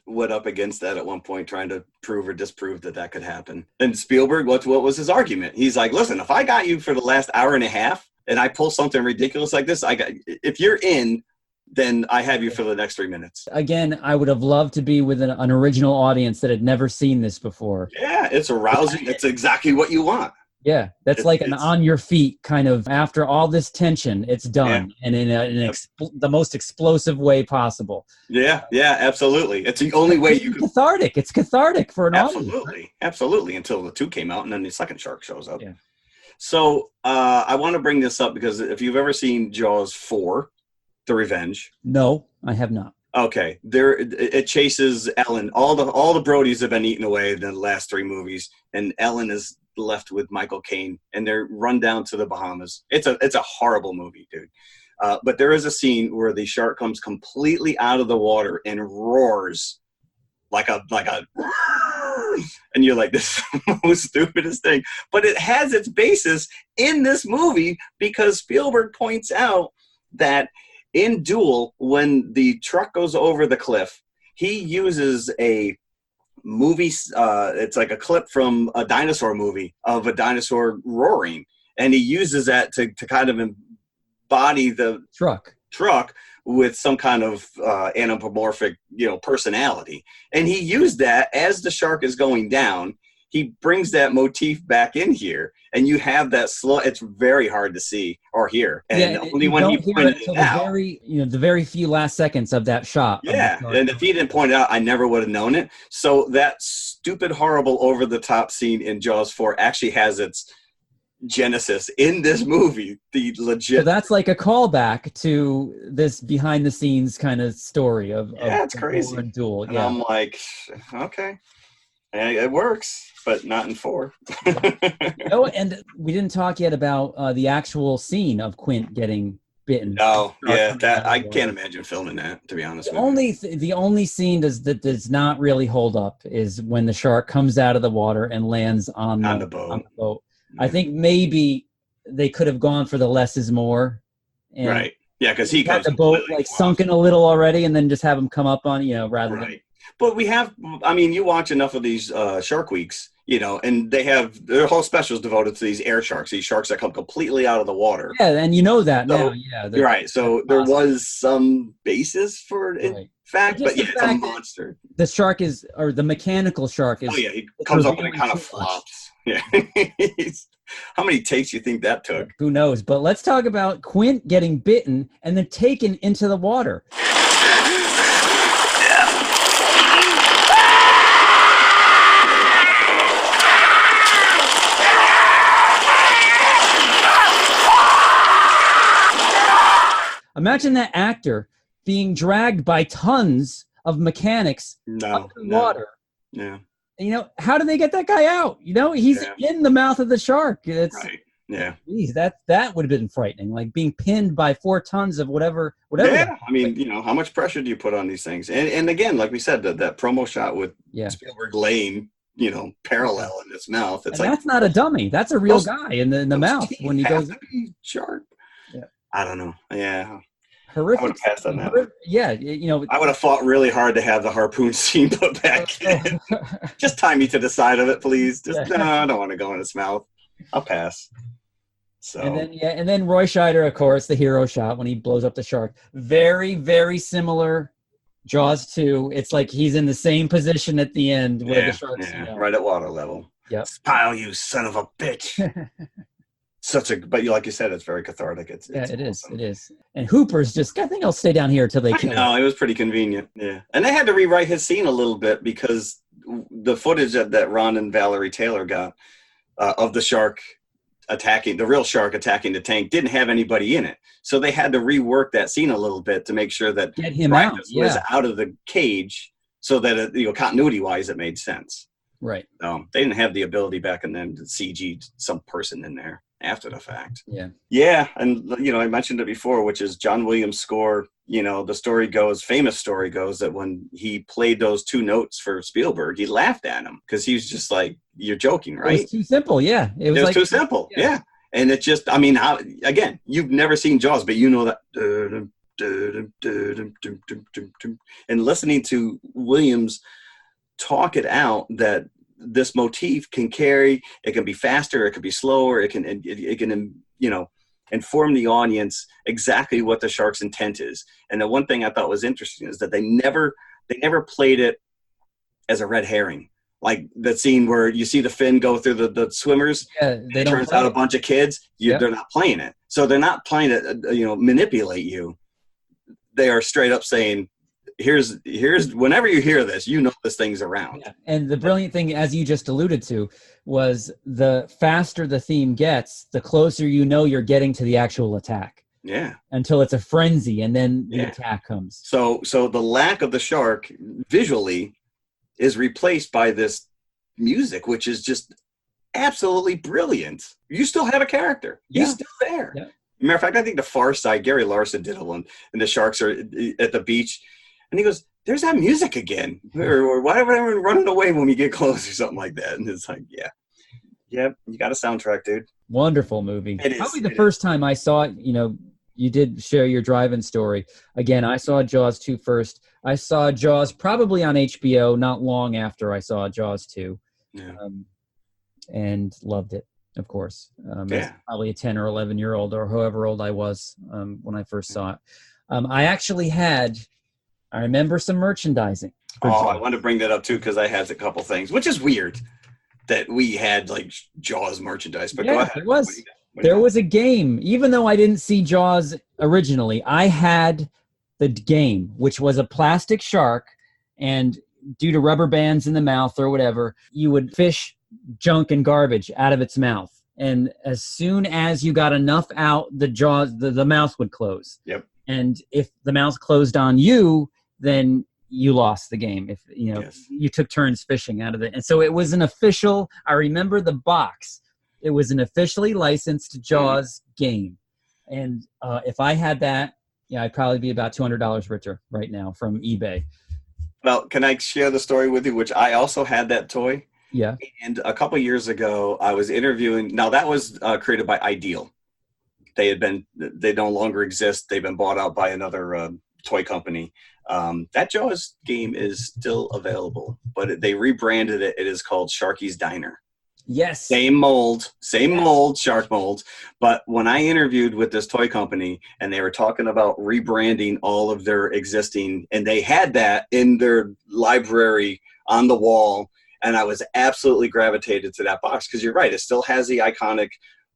went up against that at one point, trying to prove or disprove that could happen. And Spielberg, what was his argument? He's like, listen, if I got you for the last hour and a half and I pull something ridiculous like this, if you're in, then I have you for the next 3 minutes. Again, I would have loved to be with an original audience that had never seen this before. Yeah, it's arousing. It's exactly what you want. Yeah, that's like an on your feet kind of, after all this tension, it's done, and in the most explosive way possible. Yeah, absolutely. It's the only way you can. Cathartic. It's cathartic for an audience. Absolutely, until the 2 came out, and then the second shark shows up. Yeah. So I want to bring this up because if you've ever seen Jaws 4, The Revenge. No, I have not. Okay, it chases Ellen. All the Brodies have been eaten away in the last 3 movies, and Ellen is left with Michael Caine, and they're run down to the Bahamas. It's a horrible movie, dude. But there is a scene where the shark comes completely out of the water and roars like a and you're like, this is the most stupidest thing. But it has its basis in this movie because Spielberg points out that in Duel, when the truck goes over the cliff, he uses a movie, it's like a clip from a dinosaur movie of a dinosaur roaring, and he uses that to kind of embody the truck with some kind of anthropomorphic, personality. And he used that as the shark is going down. He brings that motif back in here, and you have that slow. It's very hard to see or hear, and only when he pointed it out, the very few last seconds of that shot. Yeah, and if he didn't point it out, I never would have known it. So that stupid, horrible, over-the-top scene in Jaws 4 actually has its genesis in this movie. The legit. So that's like a callback to this behind-the-scenes kind of story of it's crazy. Duel. And I'm like, okay, it works. But not in 4. And we didn't talk yet about the actual scene of Quint getting bitten. No, that I can't imagine filming that, to be honest with you. The only scene that does not really hold up is when the shark comes out of the water and lands on the boat. I think maybe they could have gone for the less is more. And right. Yeah, because he got the boat sunken a little already, and then just have him come up on, rather than. But you watch enough of these Shark Weeks, and they have their whole specials devoted to these air sharks, these sharks that come completely out of the water. Yeah, and that now. Yeah, you're right. So there was some basis for it, fact, but it's a monster. The shark or the mechanical shark is. Oh, yeah, he comes up and it kind of flops. Yeah. How many takes do you think that took? Who knows? But let's talk about Quint getting bitten and then taken into the water. Imagine that actor being dragged by tons of mechanics underwater. Yeah. How do they get that guy out? He's in the mouth of the shark. It's right. Yeah. Geez, that would have been frightening. Like being pinned by 4 tons of whatever. Yeah. How much pressure do you put on these things? And again, like we said, that promo shot with Spielberg laying, parallel in his mouth. It's that's not a dummy. That's a real guy in the mouth when he goes sharp. Yeah. I don't know. Yeah. Horrific. I would have passed on that. Yeah, I would have fought really hard to have the harpoon scene put back in. Just tie me to the side of it, please. No, I don't want to go in his mouth. I'll pass. So. And then Roy Scheider, of course, the hero shot when he blows up the shark. Very, very similar. Jaws 2. It's like he's in the same position at the end where the shark's right at water level. Yep. Smile, you son of a bitch. But like you said, it's very cathartic. It is. And Hooper's just, I think I'll stay down here till they kill him. No, it was pretty convenient. Yeah. And they had to rewrite his scene a little bit because the footage that Ron and Valerie Taylor got of the shark the real shark attacking the tank didn't have anybody in it. So they had to rework that scene a little bit to make sure that get him out. Was out of the cage so that, continuity wise, it made sense. Right. They didn't have the ability back then to CG some person in there. after the fact. Yeah. Yeah, and I mentioned it before, which is John Williams' score. The famous story goes that when he played those 2 notes for Spielberg, he laughed at him because he was just like, "You're joking, right?" It was too simple. Yeah. It was like too simple. Yeah. And it just, again, you've never seen Jaws, but you know that. And listening to Williams talk it out, that this motif can carry, it can be faster, it can be slower, it can inform the audience exactly what the shark's intent is. And the one thing I thought was interesting is that they never played it as a red herring. Like the scene where you see the fin go through the swimmers. Yeah, it turns out a bunch of kids. They're not playing it. So they're not playing it, manipulate you. They are straight up saying, here's whenever you hear this, this thing's around. Yeah. And the brilliant thing, as you just alluded to, was the faster the theme gets, the closer you're getting to the actual attack. Yeah. Until it's a frenzy, and then the attack comes. So the lack of the shark visually is replaced by this music, which is just absolutely brilliant. You still have a character. He's still there. Yeah. Matter of fact, I think The Far Side, Gary Larson did one, and the sharks are at the beach, and he goes, "There's that music again," or "Why am I running away when we get close?" or something like that. And it's like, yeah, you got a soundtrack, dude. Wonderful movie. It is. Probably the first time I saw it, you did share your drive-in story. Again, I saw Jaws 2 first. I saw Jaws probably on HBO not long after I saw Jaws 2. Yeah. And loved it, of course. As probably a 10 or 11-year-old or however old I was when I first saw it. I remember some merchandising. I want to bring that up too, because I had a couple things, which is weird that we had like Jaws merchandise. But go ahead. It was. There was a game. Even though I didn't see Jaws originally, I had the game, which was a plastic shark, and due to rubber bands in the mouth or whatever, you would fish junk and garbage out of its mouth. And as soon as you got enough out, the jaws, the mouth would close. Yep. And if the mouth closed on you, then you lost the game. If you took turns fishing out of it. And so it was an official, I remember the box. It was an officially licensed Jaws game. And if I had that, I'd probably be about $200 richer right now from eBay. Well, can I share the story with you, which I also had that toy? Yeah. And a couple of years ago, I was interviewing. Now, that was created by Ideal. They no longer exist. They've been bought out by another toy company. That Jaws game is still available, but they rebranded it. It is called Sharky's Diner. Yes. Same mold, shark mold. But when I interviewed with this toy company and they were talking about rebranding all of their existing, and they had that in their library on the wall, and I was absolutely gravitated to that box because you're right. It still has the iconic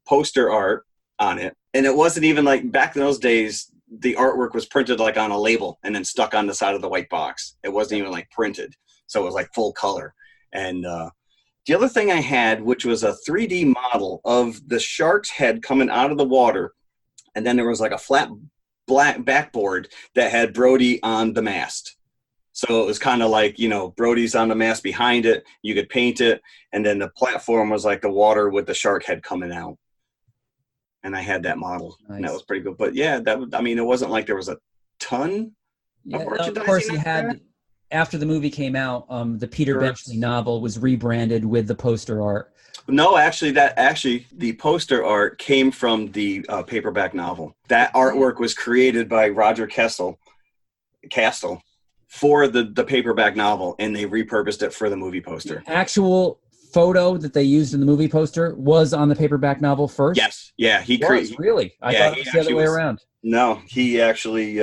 poster art on it. And it wasn't even like back in those days, the artwork was printed like on a label and then stuck on the side of the white box. It wasn't even like printed. So it was like full color. And the other thing I had, which was a 3D model of the shark's head coming out of the water. And then there was like a flat black backboard that had Brody on the mast. So it was kind of like, Brody's on the mast behind it. You could paint it. And then the platform was like the water with the shark head coming out. And I had that model. Nice. And that was pretty good. But yeah, it wasn't like there was a ton of merchandising. Of course, you had, after the movie came out, the Peter Benchley novel was rebranded with the poster art. No, actually, the poster art came from the paperback novel. That artwork was created by Roger Castle for the paperback novel, and they repurposed it for the movie poster. The actual photo that they used in the movie poster was on the paperback novel first? Yes. Yeah. Really? I thought it was the other way around. No, he actually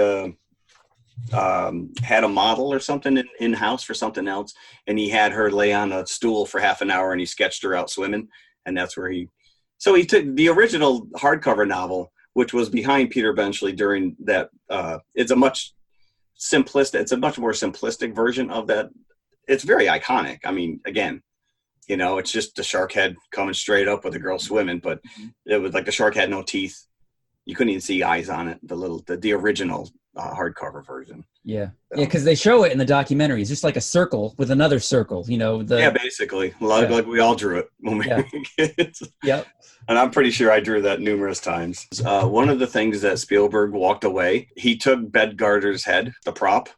had a model or something in-house for something else, and he had her lay on a stool for half an hour, and he sketched her out swimming, and that's where he took the original hardcover novel, which was behind Peter Benchley during that. It's a much more simplistic version of that. It's very iconic. I mean, again, it's just the shark head coming straight up with a girl swimming, but it was like the shark had no teeth. You couldn't even see eyes on it. The original hardcover version. Yeah. Yeah, because they show it in the documentary. It's just like a circle with another circle, you know. Yeah, basically. Like we all drew it when we were kids. Yep. And I'm pretty sure I drew that numerous times. One of the things that Spielberg walked away, he took Bedgarter's head, the prop,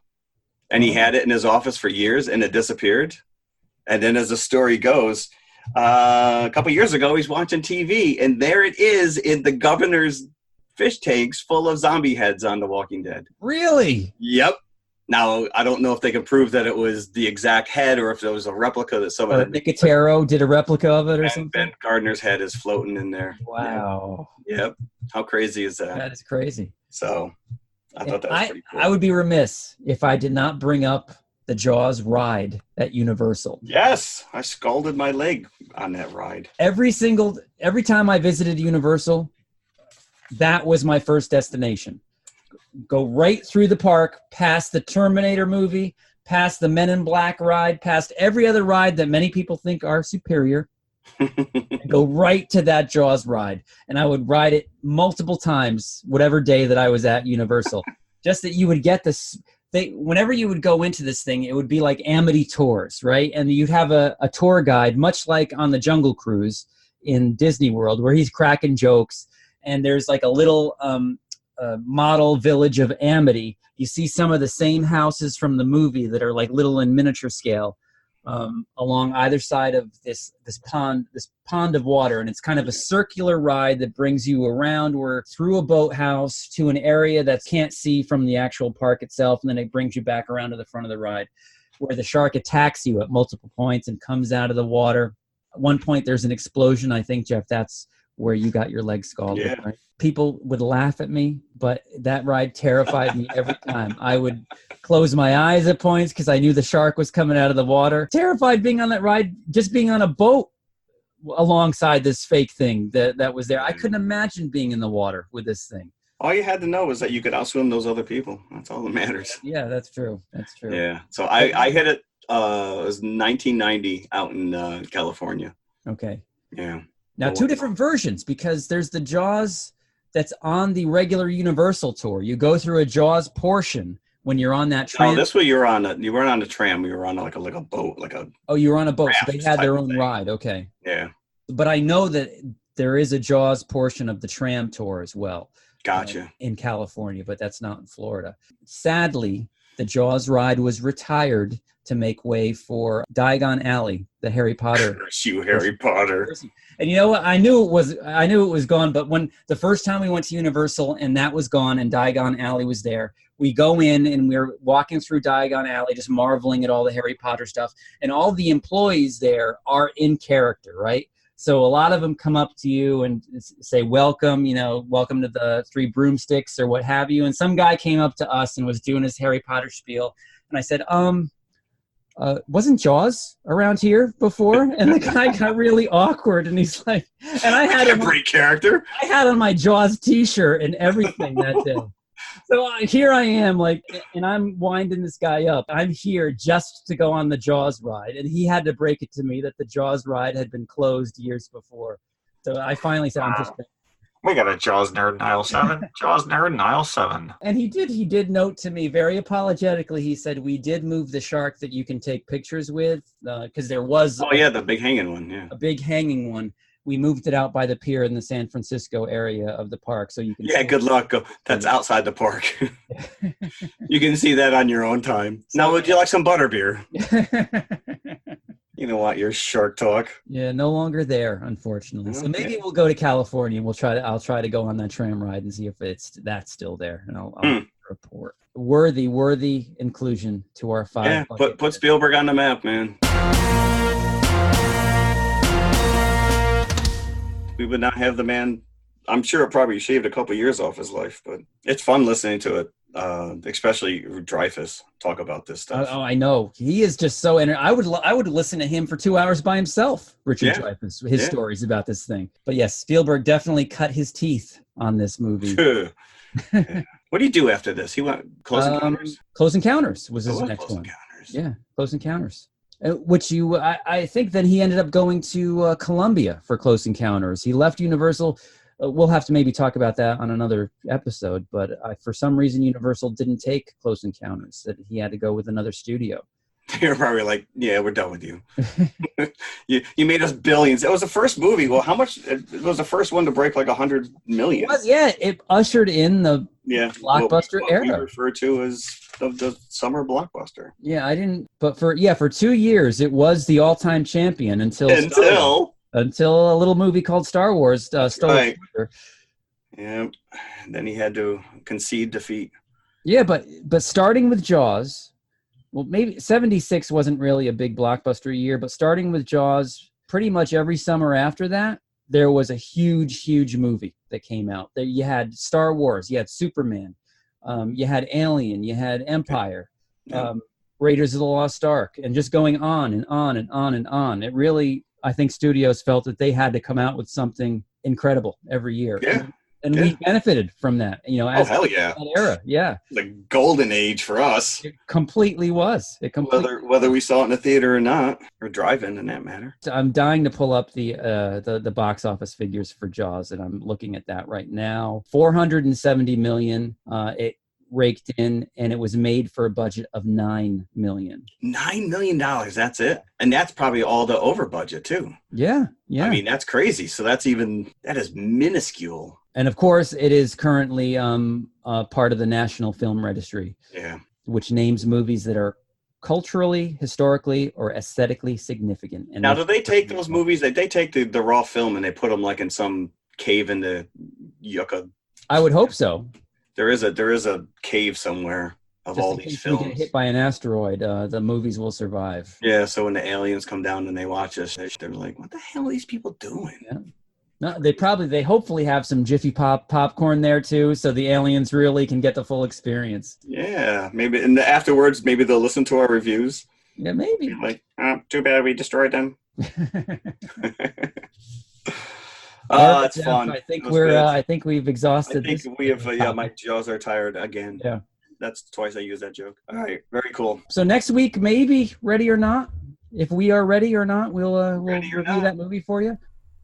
and he had it in his office for years, and it disappeared. And then as the story goes, a couple years ago, he's watching TV, and there it is in the governor's fish tanks full of zombie heads on The Walking Dead. Really? Yep. Now, I don't know if they can prove that it was the exact head or if it was a replica that someone had. Nicotero did a replica of it or something? Ben Gardner's head is floating in there. Wow. Yep. How crazy is that? That is crazy. So, I thought that was pretty cool. I would be remiss if I did not bring up the Jaws ride at Universal. Yes. I scalded my leg on that ride. Every time I visited Universal, that was my first destination. Go right through the park, past the Terminator movie, past the Men in Black ride, past every other ride that many people think are superior, and go right to that Jaws ride. And I would ride it multiple times, whatever day that I was at Universal. Just that you would get this. Whenever you would go into this thing, it would be like Amity Tours, right? And you'd have a tour guide, much like on the Jungle Cruise in Disney World, where he's cracking jokes. And there's like a little model village of Amity. You see some of the same houses from the movie that are like little in miniature scale along either side of this pond of water. And it's kind of a circular ride that brings you around or through a boathouse to an area that can't see from the actual park itself. And then it brings you back around to the front of the ride where the shark attacks you at multiple points and comes out of the water. At one point there's an explosion. I think, Jeff, that's where you got your leg scalded. Yeah. Right? People would laugh at me, but that ride terrified me every time. I would close my eyes at points because I knew the shark was coming out of the water. Terrified being on that ride, just being on a boat alongside this fake thing that was there. I couldn't imagine being in the water with this thing. All you had to know was that you could outswim those other people. That's all that matters. Yeah, that's true. That's true. Yeah. So I hit it. It was 1990 out in California. Okay. Yeah. Now, two different versions, because there's the Jaws that's on the regular Universal tour. You go through a Jaws portion when you're on that tram. No, this way you were on you weren't on a tram. You were on like a boat, like a. Oh, you were on a boat, so they had their own ride. Okay. Yeah. But I know that there is a Jaws portion of the tram tour as well. Gotcha. In California, but that's not in Florida. Sadly, the Jaws ride was retired to make way for Diagon Alley, the Harry Potter. Curse you, Harry Potter. And you know what? I knew it was gone. But when the first time we went to Universal and that was gone and Diagon Alley was there, we go in and we're walking through Diagon Alley, just marveling at all the Harry Potter stuff. And all the employees there are in character, right? So a lot of them come up to you and say, welcome to the Three Broomsticks or what have you. And some guy came up to us and was doing his Harry Potter spiel. And I said, wasn't Jaws around here before? And the guy got really awkward and he's like, and I had a great character. I had on my Jaws t-shirt and everything that day. So here I am, like, and I'm winding this guy up. I'm here just to go on the Jaws ride. And he had to break it to me that the Jaws ride had been closed years before. So I finally said, we got a Jaws nerd in aisle 7. Jaws nerd in aisle 7. And he did note to me very apologetically, he said, we did move the shark that you can take pictures with, because there was... Oh, yeah, the big hanging one, yeah. A big hanging one. We moved it out by the pier in the San Francisco area of the park, so you can... Yeah, good luck. That's outside the park. You can see that on your own time. Now, would you like some butterbeer? You know what, your shark talk. Yeah, no longer there, unfortunately. Okay. So maybe we'll go to California and I'll try to go on that tram ride and see if that's still there, and I'll report. Worthy inclusion to our 5. Yeah, put Spielberg on the map, man. We would not have the man. I'm sure it probably shaved a couple years off his life, but it's fun listening to it, especially Dreyfuss talk about this stuff. Oh, I know. He is just so I would listen to him for 2 hours by himself, Richard Dreyfuss, his stories about this thing. But yes, Spielberg definitely cut his teeth on this movie. What do you do after this? He went Close Encounters? Close Encounters was his next one. Yeah, Close Encounters. Which I think then he ended up going to Columbia for Close Encounters. He left Universal. we'll have to maybe talk about that on another episode. But for some reason, Universal didn't take Close Encounters. That he had to go with another studio. You're probably like, yeah, we're done with you. you made us billions. That was the first movie. Well, how much? It was the first one to break like 100 million. It was, yeah. It ushered in the blockbuster what era. We refer to as the summer blockbuster. Yeah, I didn't. But for 2 years, it was the all-time champion until a little movie called Star Wars stole it. Yeah, and then he had to concede defeat. Yeah, but starting with Jaws. Well, maybe 76 wasn't really a big blockbuster year, but starting with Jaws, pretty much every summer after that, there was a huge movie that came out. There you had Star Wars, you had Superman, you had Alien, you had Empire, Raiders of the Lost Ark, and just going on and on and on and on. It really, I think studios felt that they had to come out with something incredible every year. Yeah. And we benefited from that, as hell yeah. that era. Yeah. The golden age for us. It completely was. Whether we saw it in the theater or not, or drive-in in that matter. I'm dying to pull up the box office figures for Jaws, and I'm looking at that right now. 470 million. It raked in, and it was made for a budget of $9 million. $9 million. That's it, and that's probably all the over budget too. Yeah. I mean, that's crazy. So that is minuscule. And of course, it is currently part of the National Film Registry, which names movies that are culturally, historically, or aesthetically significant. And now, do they take those movies? They take the raw film and they put them like in some cave in the Yucca? I would hope so. There is a cave somewhere of all these films. We get hit by an asteroid, the movies will survive. Yeah. So when the aliens come down and they watch us, they're like, "What the hell are these people doing?" Yeah. No, they hopefully have some Jiffy Pop popcorn there too, so the aliens really can get the full experience. Yeah, maybe. And afterwards, maybe they'll listen to our reviews. Yeah, maybe. Like, too bad we destroyed them. It's fun. I think I think we've exhausted. I think we have. My jaws are tired again. Yeah, that's twice I use that joke. All right, very cool. So next week, maybe Ready or Not. If we are ready or not, we'll review that movie for you.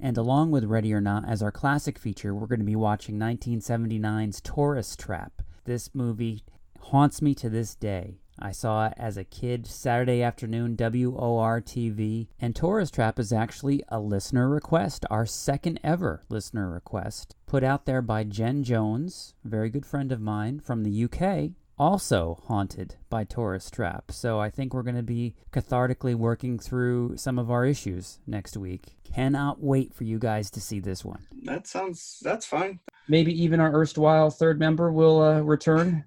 And along with Ready or Not as our classic feature, we're going to be watching 1979's Tourist Trap. This movie haunts me to this day. I saw it as a kid, Saturday afternoon, WOR-TV. And Tourist Trap is actually a listener request, our second ever listener request, put out there by Jen Jones, a very good friend of mine from the UK, also haunted by Tourist Trap. So I think we're going to be cathartically working through some of our issues next week. Cannot wait for you guys to see this one. That's fine. Maybe even our erstwhile third member will return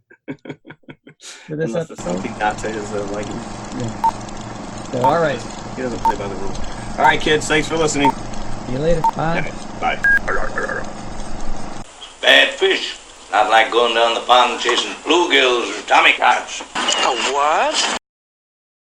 for this Unless episode. Something not to his liking. Yeah. So, all right. He doesn't play by the rules. All right, kids. Thanks for listening. See you later. Bye. Bye. Bad fish. Not like going down the pond chasing bluegills or tommycats. A what?